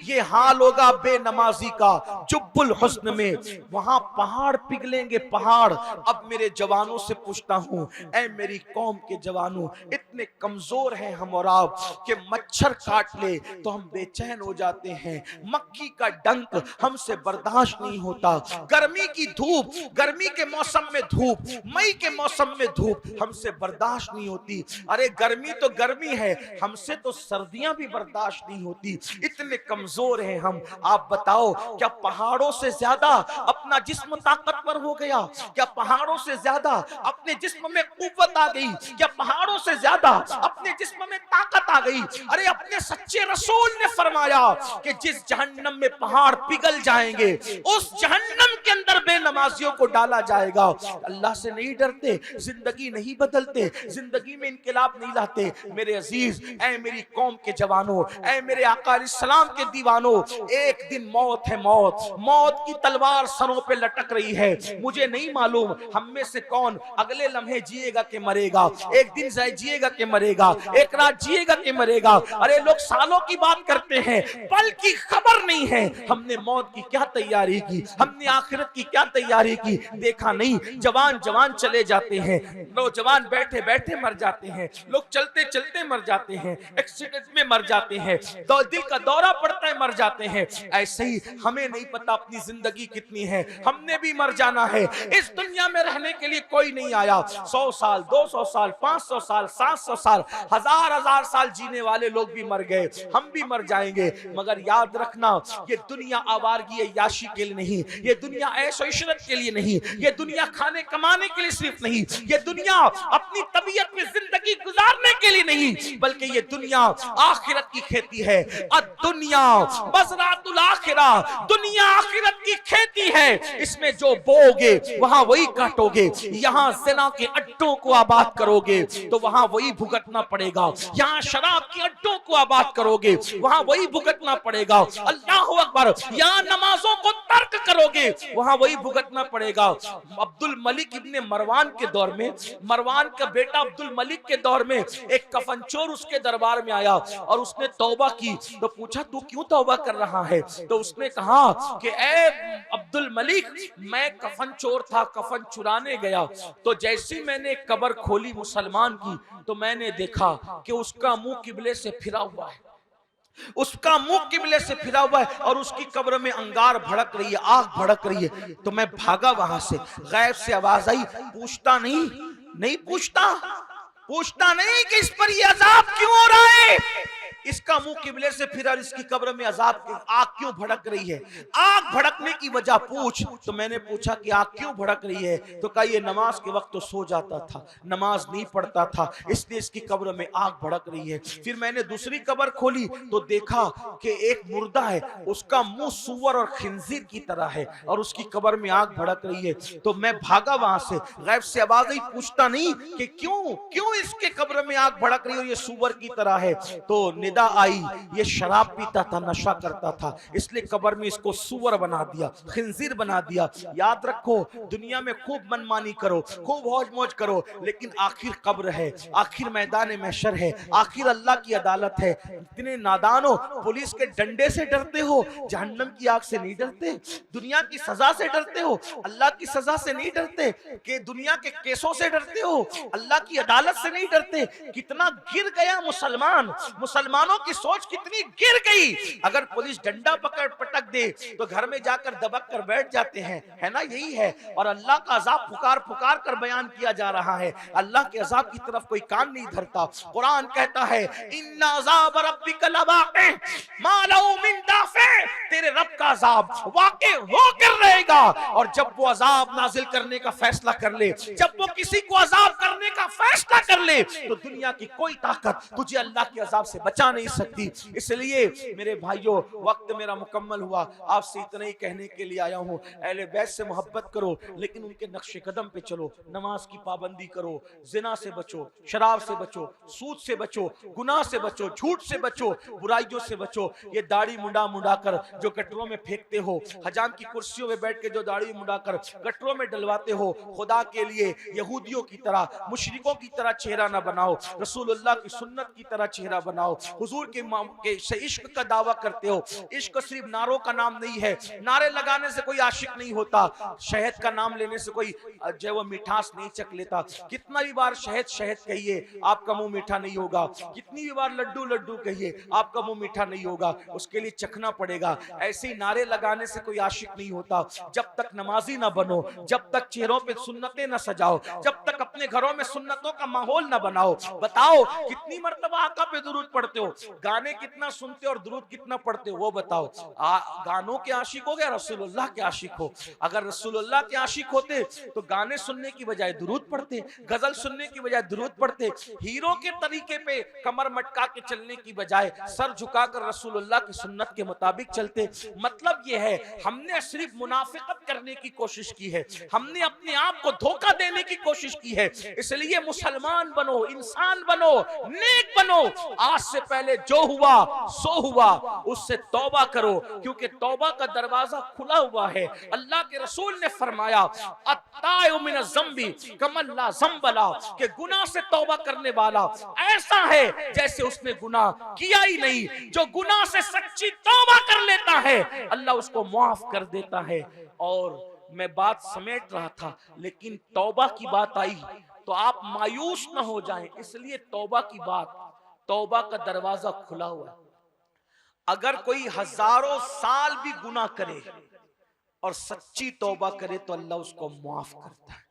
ये हाल होगा बेनमाजी का जुब्बुल हुस्न में, वहां पहाड़ पिघलेंगे पहाड़। अब मेरे जवानों से पूछता हूं, ऐ मेरी कौम के जवानों, इतने कमजोर हैं हम और आप कि मच्छर काट ले तो हम बेचैन हो जाते हैं, मक्खी का डंक हमसे बर्दाश्त नहीं होता, गर्मी की धूप, गर्मी के मौसम में धूप, मई के मौसम में धूप हमसे बर्दाश्त नहीं होती। अरे गर्मी तो गर्मी है, हमसे तो सर्दियां भी बर्दाश्त नहीं होती, इतने कमजोर हैं हम। आप बताओ, क्या पहाड़ों से ज्यादा अपना जिस्म ताकतवर हो गया? क्या पहाड़ों से ज्यादा अपने जिस्म में कुव्वत आ गई? क्या पहाड़ों से ज्यादा अपने जिस्म में ताकत आ गई? अरे अपने सच्चे रसूल ने फरमाया कि जिस जहन्नम में पहाड़ पिघल जाएंगे उस जहन्नम के अंदर बेनमाजियों को डाला जाएगा। अल्लाह से नहीं डरते, जिंदगी नहीं बदलते, जिंदगी में इनकलाब नहीं लाते। मेरे अजीज, ऐ मेरी कौम के जवानों, ऐ मेरे आका अलैहिस्सलाम के दीवानों, एक दिन मौत है, मौत, मौत की तलवार सरों पे लटक रही है। मुझे नहीं मालूम हम में से कौन अगले लम्हे जिएगा कि मरेगा, एक दिन जिएगा कि मरेगा, एक रात जिएगा कि मरेगा। अरे लोग सालों की बात करते हैं, पल की खबर नहीं है। हमने मौत की क्या तैयारी की, हमने आखिरत की क्या तैयारी की, देखा नहीं। जवान जवान चले जाते हैं, नौजवान बैठे बैठे मर जाते हैं, लोग चलते चलते मर जाते हैं, एक्सीडेंट में मर जाते हैं, तो दिल का दौरा पड़ता है मर जाते हैं। ऐसे ही हमें नहीं पता अपनी जिंदगी कितनी है, हमने भी मर जाना है। इस दुनिया में रहने के लिए कोई नहीं आया। 100 साल, 200 साल, 500 साल, 700 साल, हजार साल जीने वाले लोग भी मर गए, हम भी मर जाएंगे। मगर याद रखना, ये दुनिया आवारगी याशी के लिए नहीं, ये दुनिया ऐशो इशरत के लिए नहीं, ये दुनिया खाने कमाने के लिए सिर्फ नहीं, ये दुनिया अपनी तबीयत में जिंदगी गुजारने के लिए नहीं, बल्कि ये दुनिया आखिरत की खेती है। दुनिया मज़रातुल आखिरा, दुनिया आखिरत की खेती है। इसमें जो बोओगे वहां वही काटोगे। यहाँ ज़िना के अड्डों को आबाद करोगे तो वहां वही भुगतना पड़ेगा। यहाँ शराब के अड्डों को आबाद करोगे वहां वही भुगतना पड़ेगा। अल्लाहु अकबर। यहाँ नमाजों को तर्क करोगे वहां वही भुगतना पड़ेगा। अब्दुल मलिक इब्ने मरवान के दौर में, मरवान का बेटा अब्दुल मलिक के दौर में एक कफनचोर उसके दरबार में आया और उसने तौबा की। तो पूछा, तू क्यों तौबा कर रहा है? तो उसने कहा कि ए अब्दुल मलिक, मैं कफन चोर था, कफन चुराने गया, तो जैसी मैंने कब्र खोली मुसलमान की तो मैंने देखा कि उसका मुंह किबले से फिरा हुआ है, उसका मुंह किबले से फिरा हुआ है और उसकी कब्र में अंगार भड़क रही है, आग भड़क रही है। तो मैं भागा वहां से, गैब से आवाज आई, पूछता नहीं पूछता नहीं कि इस पर ये अजाब क्यों हो रहा है, इसका मुंह किबले से फिरा, इसकी कब्र में अजाब की आग क्यों भड़क रही है, आग भड़कने की वजह पूछ। तो मैंने पूछा कि आग क्यों भड़क रही है? तो कहा, ये नमाज के वक्त तो सो जाता था, नमाज नहीं पढ़ता था, इसलिए इसकी कब्र में आग भड़क रही है। फिर मैंने दूसरी कब्र खोली तो देखा कि एक मुर्दा है, उसका मुंह सुअर और खिंजीर की तरह है और उसकी कब्र में आग भड़क रही है। तो मैं भागा वहां से, गैब से आवाज आई, पूछता नहीं कि क्यों इसके कब्र में आग भड़क रही है और ये सुअर की तरह है। तो निदा आई, ये शराब पीता था, नशा करता था, इसलिए कब्र में इसको सुअर बना दिया, खिंजीर बना दिया। याद रखो, दुनिया में खूब मनमानी करो, खूब हौज मौज करो, लेकिन आखिर कब्र है, आखिर मैदान महशर है, आखिर अल्लाह की अदालत है। इतने नादान हो, पुलिस के डंडे से डरते हो, जहन्नम की आग से नहीं डरते, दुनिया की सजा से डरते हो, अल्लाह की सजा से नहीं डरते, कि दुनिया के केसों से डरते हो, अल्लाह की अदालत से नहीं डरते। कितना गिर गया मुसलमान, मुसलमानों की सोच कितनी गिर गई। अगर पुलिस डंडा पकड़ पटक दे तो घर में जाकर दबक कर बैठ जाते हैं, है ना, यही है। और अल्लाह का अजाब पुकार पुकार कर बयान किया जा रहा है, अल्लाह के अजाब की तरफ कोई कान नहीं धरता। कुरान कहता है, इन्ना अज़ाब रब्बिका लवाक़ि मा लहू मिन दाफ़े, तेरे रब का अजाब वाक़े होकर रहेगा। और जब वो अजाब नाजिल करने का फैसला कर ले, जब वो किसी को अजाब करने का फैसला कर ले, तो दुनिया की कोई ताकत तुझे अल्लाह के अजाब से बचा नहीं सकती। इसलिए मेरे भाइयों, वक्त मेरा मुकम्मल हुआ, आपसे इतना ही कहने के लिए आया हूँ, अहले बैत से मोहब्बत करो लेकिन उनके नक्शे कदम पे चलो, नमाज की पाबंदी करो, जिना से बचो, शराब से बचो, सूद से बचो, गुनाह से बचो, झूठ से बचो, बुराइयों से बचो। ये दाढ़ी मुंडा मुंडा कर जो गटरों में फेंकते हो, हजाम की कुर्सियों में बैठ के जो दाढ़ी मुंडा कर गटरों में डलवाते हो, खुदा के लिए यहूदियों की तरह, मुशरिकों की तरह चेहरा ना बनाओ, रसूलुल्लाह की सुन्नत की तरह चेहरा बनाओ। हुजूर के इश्क का दावा करते हो, इश्क सिर्फ नारों का नाम नहीं है, नारे लगाने से कोई आशिक नहीं होता, शहद का नाम लेने से कोई जो वो मिठास नहीं चख लेता। कितना भी बार शहद शहद कहिए, आपका मुंह मीठा नहीं होगा, कितनी भी बार लड्डू लड्डू कहिए, आपका मुंह मीठा नहीं होगा, उसके लिए चखना पड़ेगा। ऐसे ही नारे लगाने से कोई आशिक नहीं होता। जब तक नमाजी ना बनो, जब तक चेहरों पे सुन्नतें ना सजाओ, जब तक अपने घरों में सुन्नतों का माहौल ना बनाओ, बताओ कितनी मर्तबा आका पे दुरूद पढ़ते हो, गाने कितना सुनते हो और दुरूद कितना पढ़ते हो, वो बताओ। गानों के आशिक हो गया, रसूलुल्लाह के आशिक हो। अगर रसूलुल्लाह के आशिक होते तो गाने सुनने की बजाय दुरूद पढ़ते, गजल सुनने की बजाय दुरूद पढ़ते, हीरो के तरीके पे कमर मटका के चलने की बजाय सर झुकाकर रसूलुल्लाह की सुन्नत के मुताबिक चलते। मतलब ये है, हमने सिर्फ मुनाफिकत करने की कोशिश की है, हमने अपने आप को धोखा देने की कोशिश की है। इसलिए मुसलमान बनो, इंसान बनो, नेक बनो। आज से पहले जो हुआ सो हुआ, उससे तौबा करो, क्योंकि तौबा का दरवाजा खुला हुआ है। अल्लाह के रसूल ने फरमाया, अत्तायु मिन ज़म्बी कमन ला ज़म्ब ला, कि गुनाह से तौबा करने वाला ऐसा है जैसे उसने गुनाह किया ही नहीं। जो गुनाह से सच्ची तौबा कर लेता है, अल्लाह उसको माफ कर देता है। और मैं बात समेट रहा था, लेकिन तौबा की बात आई तो आप मायूस न हो जाएं, इसलिए तौबा की बात, तौबा का दरवाजा खुला हुआ है। अगर कोई हजारों साल भी गुनाह करे और सच्ची तौबा करे तो अल्लाह उसको माफ करता है।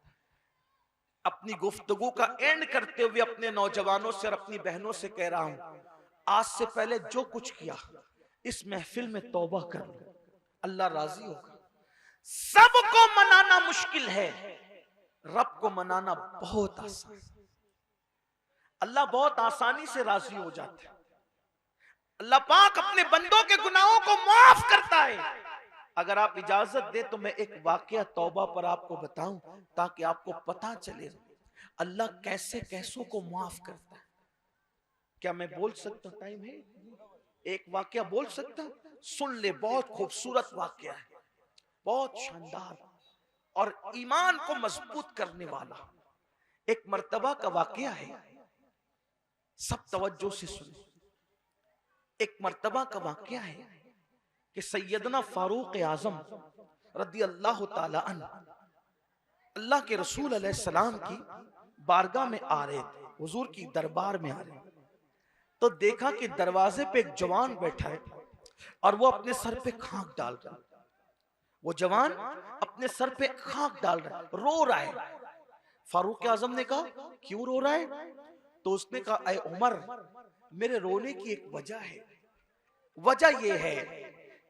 अपनी गुफ्तगू का एंड करते हुए अपने नौजवानों से और अपनी बहनों से कह रहा हूं, आज से पहले जो कुछ किया इस महफिल में तौबा कर लो, अल्लाह राजी होगा। सबको मनाना मुश्किल है, रब को मनाना बहुत आसान। अल्लाह बहुत आसानी से राजी हो जाता है। अल्लाह पाक अपने बंदों के गुनाहों को माफ करता है। अगर आप इजाजत दे तो मैं एक वाकया तौबा पर आपको बताऊं, ताकि आपको पता चले अल्लाह कैसे कैसों को माफ करता है। क्या मैं बोल सकता हूं? टाइम है? एक वाकया बोल सकता? सुन ले, बहुत खूबसूरत वाकया है, बहुत शानदार और ईमान को मजबूत करने वाला। एक मर्तबा का वाकया है, सब तवज्जो से सुने। एक मर्तबा का वाकया है कि सैयदना फारूक आजम रदी अल्लाह ताला अन्हु अल्लाह के रसूल अलैहिस्सलाम की बारगाह में आ रहे थे, हुजूर की दरबार में आ रहे, तो देखा कि दरवाजे पे एक जवान बैठा है और वो अपने सर पे खाक डाल रहा है। वो जवान अपने सर पे खाक डाल रहा है, रो रहा है। फारूक आजम ने कहा, क्यों रो रहा है? तो उसने कहा, ऐ उमर, मेरे रोने की एक वजह है। वजह यह है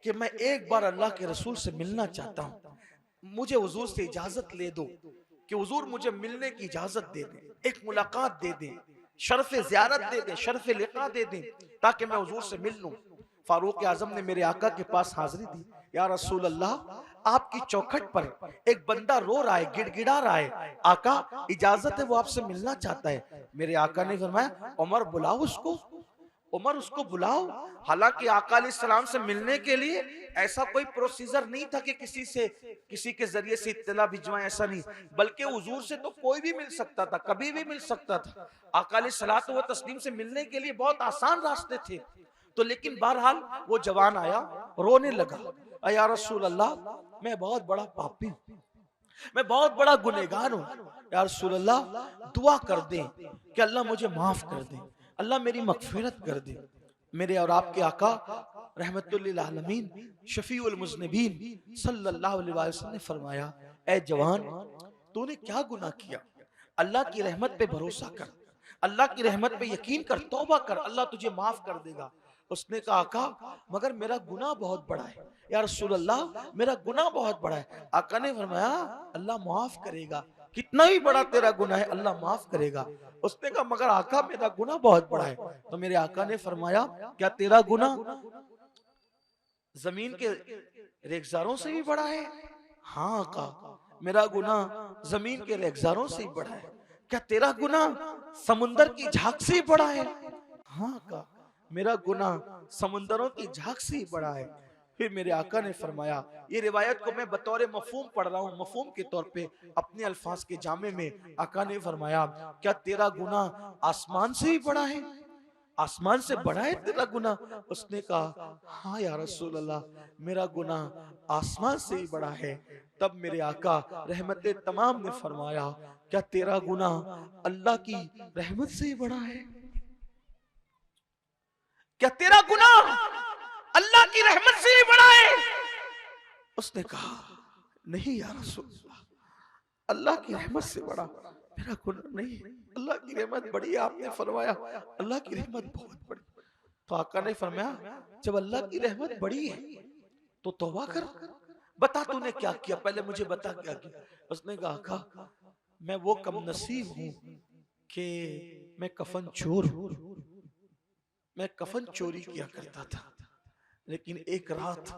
कि मैं एक बार अल्लाह के रसूल से मिलना चाहता हूं, मुझे हुजूर से इजाजत ले दो कि हुजूर मुझे मिलने की इजाजत दे दें, एक मुलाकात दे दें, शर्फ़े ज़ियारत दे दें, शर्फ़े लिक़ा दे दें, ताकि मैं हुजूर से मिल लूं। फारूक आजम ने मेरे आका के पास हाजिरी दी, या रसूल अल्लाह, आपकी चौखट पर एक बंदा रो रहा है, गिड़गिड़ा रहा है, आका इजाजत है, वो आपसे मिलना चाहता है। मेरे आका ने फरमाया, उमर बुलाओ उसको, उमर उसको बुलाओ। हालांकि आका अलैहिस्सलाम से मिलने के लिए ऐसा कोई प्रोसीजर नहीं था कि किसी के जरिए से इत्तला भिजवाएं, ऐसा नहीं, बल्कि हुजूर से तो कोई भी मिल सकता था, कभी भी मिल सकता था। आका अलैहिस्सलातु व तस्लीम से मिलने के लिए बहुत आसान रास्ते थे। तो लेकिन बहरहाल वो जवान आया, रोने लगा, या रसूल अल्लाह, मैं बहुत बड़ा पापी हूं, मैं बहुत बड़ा गुनहगार हूं, या रसूल अल्लाह दुआ कर दें कि अल्लाह मुझे माफ कर दे, अल्लाह मेरी मगफिरत कर दे। मेरे और आपके आका रहमतुल लिल आलमीन शफीउल मुज़निबीन सल्लल्लाहु अलैहि वसल्लम ने फरमाया, ए जवान, तूने क्या गुनाह किया? अल्लाह की रहमत पे भरोसा कर, अल्लाह की रहमत पे यकीन कर, तौबा कर, अल्लाह तुझे माफ कर देगा। उसने कहा, आका मगर मेरा गुनाह बहुत बड़ा है, या रसूल अल्लाह मेरा गुनाह बहुत बड़ा है। आका ने फरमाया, अल्लाह माफ करेगा, कितना ही बड़ा तेरा गुनाह है अल्लाह माफ करेगा। उसने कहा मगर आका मेरा गुनाह बहुत बड़ा है। तो मेरे आका ने फरमाया क्या तेरा गुनाह जमीन के रेगिस्तानों से भी बड़ा है? हाँ आका मेरा गुनाह जमीन के रेगिस्तानों से ही बड़ा है। क्या तेरा गुनाह समुंदर की झाग से ही बड़ा है? हाँ आका मेरा गुनाह समुंदरों की झाग से ही बड़ा है। फिर मेरे आका ने फरमाया, ये रिवायत को मैं बतौर मफहूम पढ़ रहा हूँ, मफहूम के तौर पे अपने अल्फाज के जामे में आका ने फरमाया क्या तेरा गुनाह आसमान से ही बड़ा है? आसमान से बड़ा है तेरा गुनाह? उसने कहा हाँ या रसूल अल्लाह मेरा गुनाह आसमान से ही बड़ा है। तब मेरे आका रहमते तमाम ने फरमाया क्या तेरा गुनाह अल्लाह की रहमत से ही बड़ा है? क्या तेरा गुनाह अल्लाह की रहमत से ही बड़ा है? उसने कहा नहीं या रसूल अल्लाह अल्लाह की रहमत से बड़ा मेरा गुनाह नहीं। अल्लाह की रहमत बड़ी है। आपने फरमाया अल्लाह की रहमत बहुत बड़ी। तो आका ने फरमाया जब अल्लाह की रहमत बड़ी है तो तौबा कर, बता तूने क्या किया, पहले मुझे बता क्या किया। उसने कहा आका मैं वो कम नसीब हूं कि मैं कफन चोर हूं, मैं कफन चोरी किया करता था। लेकिन एक रात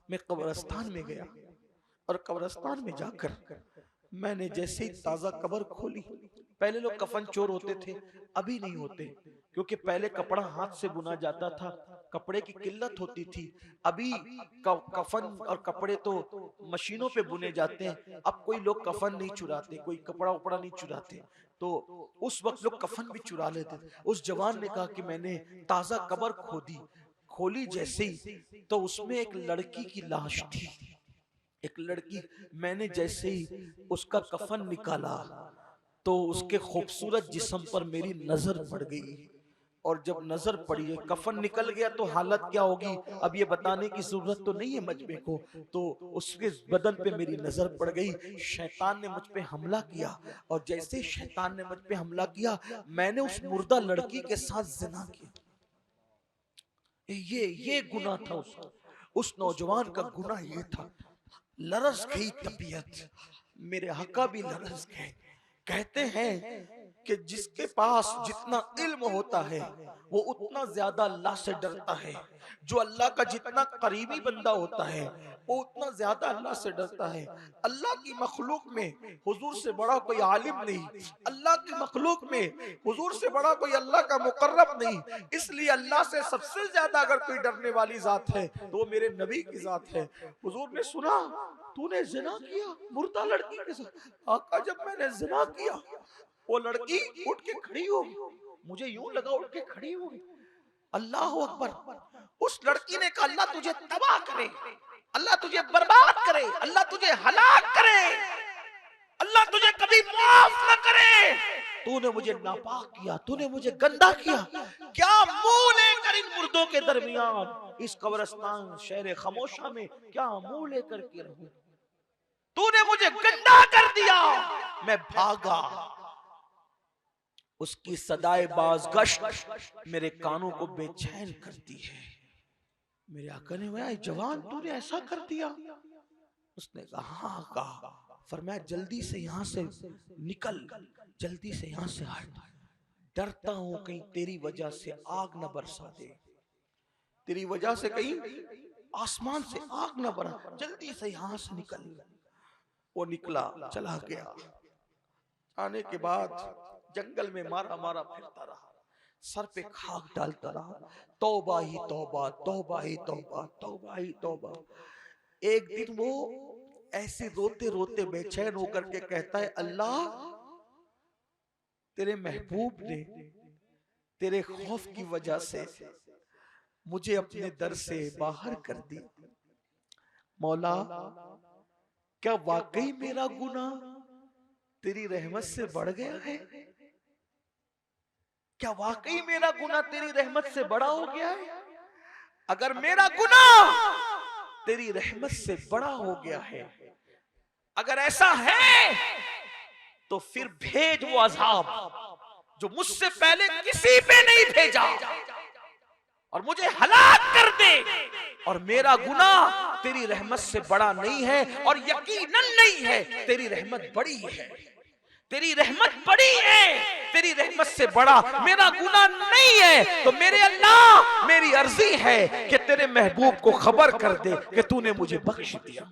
मैं कब्रिस्तान में गया और कब्रिस्तान में जाकर मैंने जैसे ही ताजा कब्र खोली, पहले लोग कफन चोर होते थे, अभी नहीं होते क्योंकि पहले कपड़ा हाथ से बुना जाता था, कपड़े की किल्लत होती थी। अभी कफन और कपड़े तो मशीनों पे बुने जाते हैं। अब कोई लोग कफन नहीं चुराते, कोई कपड़ा उपड़ा नहीं चुराते, तो उस वक्त लोग कफन भी चुरा लेते थे। उस जवान ने कहा कि मैंने ताजा कब्र खोली जैसे ही तो उसमें एक लड़की की लाश थी, एक लड़की। मैंने जैसे ही उसका कफन निकाला तो उसके खूबसूरत जिस्म पर मेरी नजर पड़ गई, और जब नजर पड़ी, कफन निकल गया तो हालत क्या होगी अब ये बताने की जरूरत तो नहीं है मजमे को। तो उसके बदन पे मेरी नजर पड़ गई। शैतान ने मुझ पे हमला किया, और जैसे ही शैतान ने मुझ पे हमला किया मैंने उस मुर्दा लड़की के साथ जिना किया। ये गुनाह था उस नौजवान का गुनाह ये था। लरस गई तबीयत, मेरे आका भी लरस गए। कहते हैं कि जिसके पास जितना इल्म होता है वो उतना ज्यादा अल्लाह से डरता है। जो अल्लाह का जितना करीबी बंदा होता है वो उतना ज्यादा अल्लाह से डरता है। अल्लाह की मखलूक में हुजूर से बड़ा कोई आलिम नहीं, अल्लाह की मखलूक में हुजूर से बड़ा कोई अल्लाह का मुकर्रब नहीं। इसलिए अल्लाह से सबसे ज्यादा अगर कोई डरने वाली जात है तो वो मेरे नबी की जात है। हुजूर ने सुना तूने जिना किया मुर्दा लड़की के साथ। आका जब मैंने जिना किया वो लड़की उठ के खड़ी हो गई, मुझे यूं लगा उठ के खड़ी हो गई। अल्लाह अकबर। उस लड़की ने कहा अल्लाह तुझे तबाह करे, अल्लाह तुझे बर्बाद करे, अल्लाह तुझे हलाक करे, अल्लाह तुझे कभी माफ न करे। तूने मुझे नापाक किया, तूने मुझे गंदा किया। क्या मुंह लेकर इन मुर्दों के दरमियान इस कब्रिस्तान शहर खामोशा में क्या मुंह लेकर के रहूं? तूने मुझे गंदा कर दिया। मैं भागा। उसकी सदाए बाज़गश्त मेरे कानों को बेचैन करती है। मेरे आका ने कहा जवान तूने ऐसा कर दिया? उसने कहा हाँ कहा। फरमाया जल्दी से यहाँ से निकल, जल्दी से यहाँ से हट, डरता हूं कहीं तेरी वजह से आग न बरसा दे, तेरी वजह से कहीं आसमान से आग न बरसा, जल्दी से यहाँ से निकल। वो निकला, चला गया। आने के बाद जंगल में मारा मारा फिरता रहा, सर पे खाक डालता रहा, तौबा ही तौबा, तौबा ही तौबा, तौबा ही तौबा। एक दिन वो ऐसे रोते रोते बेचैन होकर के कहता है अल्लाह तेरे महबूब ने तेरे खौफ की वजह से मुझे अपने दर से बाहर कर दिया। मौला क्या वाकई मेरा गुनाह तेरी रहमत से बढ़ गया है? क्या वाकई मेरा गुनाह तेरी रहमत से बड़ा हो गया है? अगर मेरा गुनाह तेरी रहमत से बड़ा हो गया है, अगर ऐसा है तो फिर भेज वो अज़ाब जो मुझसे पहले किसी पे नहीं भेजा और मुझे हलाक कर दे। और मेरा गुनाह तेरी रहमत से बड़ा नहीं है और यकीनन नहीं है, तेरी रहमत बड़ी है। तेरी रहमत बड़ी है, तेरी रहमत से बड़ा मेरा गुनाह नहीं है। तो मेरे अल्लाह, मेरी अर्जी है कि तेरे महबूब को खबर कर दे कि तूने मुझे बख्श दिया,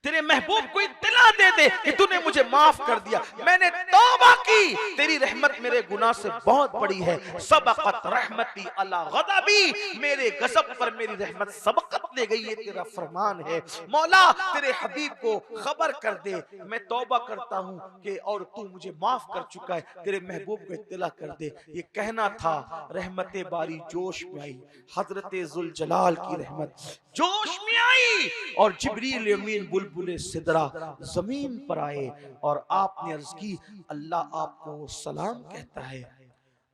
तेरे महबूब को इत्तला दे दे कि तूने मुझे माफ कर दिया, मैंने तौबा की, तेरी रहमत मेरे गुनाह से बहुत बड़ी है। सबक़त रहमती अला गज़बी, मेरे गज़ब पर मेरी रहमत सबक़त ले गई, ये तेरा फरमान है। मौला तेरे हबीब को खबर कर दे, मैं तौबा करता हूँ कि और तू मुझे माफ कर चुका है, तेरे महबूब को इत्तला कर दे। ये कहना था, रहमत बारी जोश में आई, हजरत जुल जलाल की रहमत जोश में आई और जिब्रील अमीन बुलबुले सिदरा जमीन पर आए और आपने अर्ज की, अल्लाह आपको सलाम कहता है।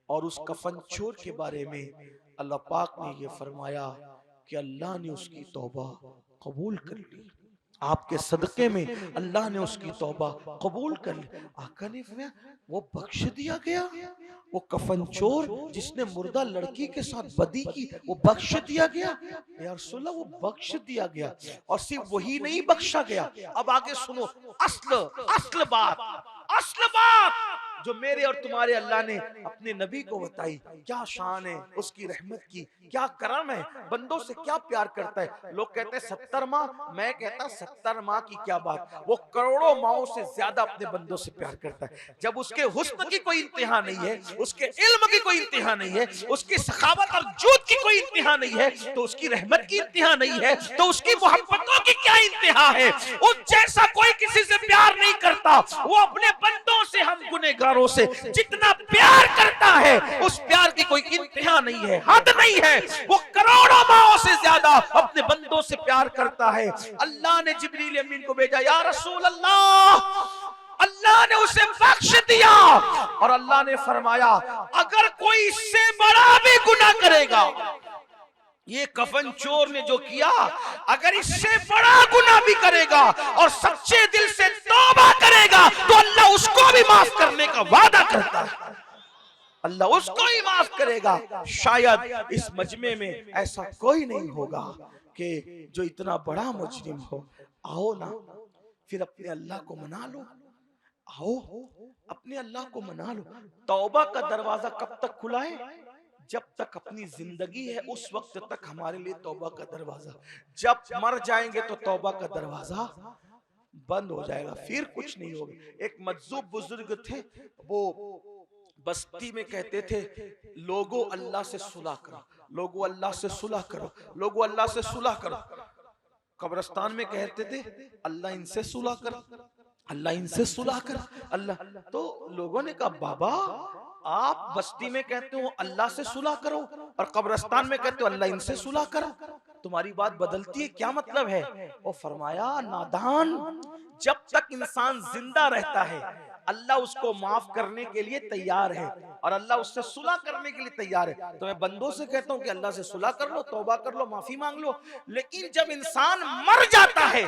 और उस कफन चोर के बारे में अल्लाह पाक ने ये फरमाया कि अल्लाह ने उसकी तौबा कबूल कर ली, आपके सदके में अल्लाह ने उसकी तौबा कबूल कर ली। आका ने फरमाया वो बख्श दिया गया, वो कफन चोर जिसने मुर्दा लड़की के साथ बदी की, वो बख्श दिया गया। या रसूलल्लाह, वो बख्श दिया गया। और सिर्फ वही नहीं बख्शा गया, अब आगे सुनो, असल बात जो मेरे और तुम्हारे अल्लाह ने अपने नबी को बताई, क्या शान है उसकी रहमत की, क्या करम है, बंदों से क्या प्यार करता है। लोग कहते हैं 70 माँ, मैं कहता 70 माँ की क्या बात, वो करोड़ों माओं से ज्यादा अपने बंदों से प्यार करता है। जब उसके हुस्न की कोई इंतहा नहीं है, उसके इल्म की कोई इंतहा नहीं है, उसकी सखावत और जूद की कोई इंतहा नहीं है, तो उसकी रहमत की इंतहा नहीं है, तो उसकी मोहब्बतों की क्या इंतहा है। उस जैसा कोई किसी से प्यार नहीं करता। वो अपने बंदों से, हम गुनहगारों से जितना प्यार करता है, उस प्यार की कोई इंतहा नहीं है, हद नहीं है। वो करोड़ों माओं से ज्यादा अपने बंदों से प्यार करता है। अल्लाह ने जिब्रील अमीन को भेजा, या रसूल अल्लाह, अल्लाह ने उसे बख्श दिया। और अल्लाह ने फरमाया, अगर कोई इससे बड़ा भी गुनाह करेगा, ये कफन चोर ने जो किया, अगर इससे बड़ा गुनाह भी करेगा और सच्चे दिल से तौबा करेगा, तो अल्लाह उसको भी माफ करने का वादा करता है। अल्लाह उसको ही माफ करेगा। शायद इस मजमे में ऐसा कोई नहीं होगा कि जो इतना बड़ा मुजरिम हो। आओ ना, फिर अपने अल्लाह को मना लो, आओ अपने अल्लाह को मना लो। तौबा का दरवाजा कब तक खुला है? जब तक अपनी जिंदगी है उस वक्त तक हमारे लिए तौबा का दरवाजा। जब मर जाएंगे तो तौबा का दरवाजा बंद हो जाएगा, फिर कुछ नहीं होगा। एक मज्जूब बुजुर्ग थे, वो बस्ती में कहते थे, लोगों अल्लाह से सुलह करो, लोगों अल्लाह से सुलह करो, लोगों अल्लाह से सुलह करो। कब्रिस्तान में कहते थे, अल्लाह इनसे सुलह कर, अल्लाह इनसे सुलह कर, अल्लाह। तो लोगों ने कहा, बाबा आप बस्ती में कहते हो अल्लाह से सुलह करो और कब्रिस्तान में कहते हो अल्लाह इनसे सुलह करो, तुम्हारी बात बदलती है, क्या मतलब है? वो फरमाया, नादान, जब तक इंसान जिंदा रहता है अल्लाह उसको माफ करने के लिए तैयार है और अल्लाह उससे सुलह करने के लिए तैयार है। तो मैं बंदों से कहता हूँ कि अल्लाह से सुलह कर लो, तौबा कर लो, माफी मांग लो। लेकिन जब इंसान मर जाता है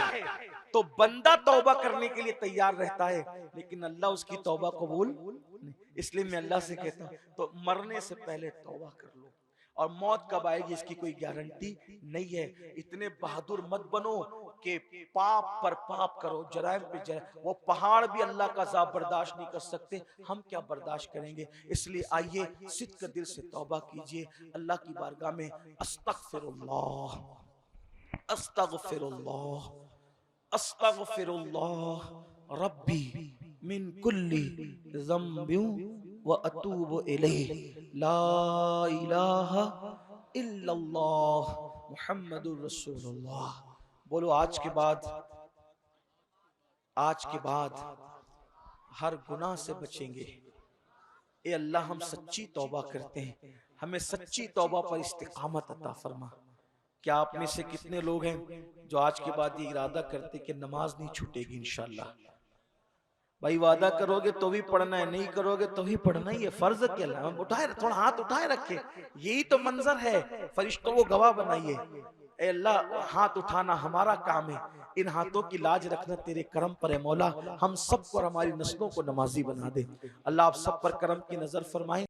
तो बंदा तौबा करने के लिए तैयार रहता है, लेकिन अल्लाह उसकी तौबा कबूल नहीं। इसलिए मैं अल्लाह से कहता हूँ, तो मरने से पहले तौबा कर लो। और मौत कब आएगी इसकी कोई गारंटी नहीं है। इतने बहादुर मत बनो कि पाप पर पाप करो, जराइम पे जराइम। वो पहाड़ भी अल्लाह का अज़ाब बर्दाश्त नहीं कर सकते, हम क्या बर्दाश्त करेंगे। इसलिए आइए सिद्क़ दिल से तौबा कीजिए अल्लाह की बारगाह में। अस्तग़फिरुल्लाह, अस्तग़फिरुल्लाह, अस्तग़फिरुल्लाह रब्बी मिन कुल्ली ज़म्बिन व अतूबु इलैहि, ला इलाहा इल्लल्लाह मुहम्मदुर रसूलुल्लाह। बोलो, आज के बाद हर गुनाह से बचेंगे। ए अल्लाह, हम सच्ची तौबा करते हैं, हमें सच्ची तौबा पर इस्तिकामत अता फरमा। क्या आप में से कितने लोग हैं जो आज के बाद ये इरादा करते कि नमाज नहीं छूटेगी इंशाअल्लाह? भाई वादा करोगे तो भी पढ़ना है, नहीं करोगे तो भी पढ़ना ही है, फर्ज के अल्लाह। उठाए, थोड़ा हाथ उठाए रखे, यही तो मंजर है, फरिश्तों को गवाह बनाइए। ए अल्लाह, हाथ उठाना हमारा काम है, इन हाथों की लाज रखना तेरे करम पर है मौला। हम सबको और हमारी नस्लों को नमाजी बना दे अल्लाह। आप सब पर करम की नजर फरमाए।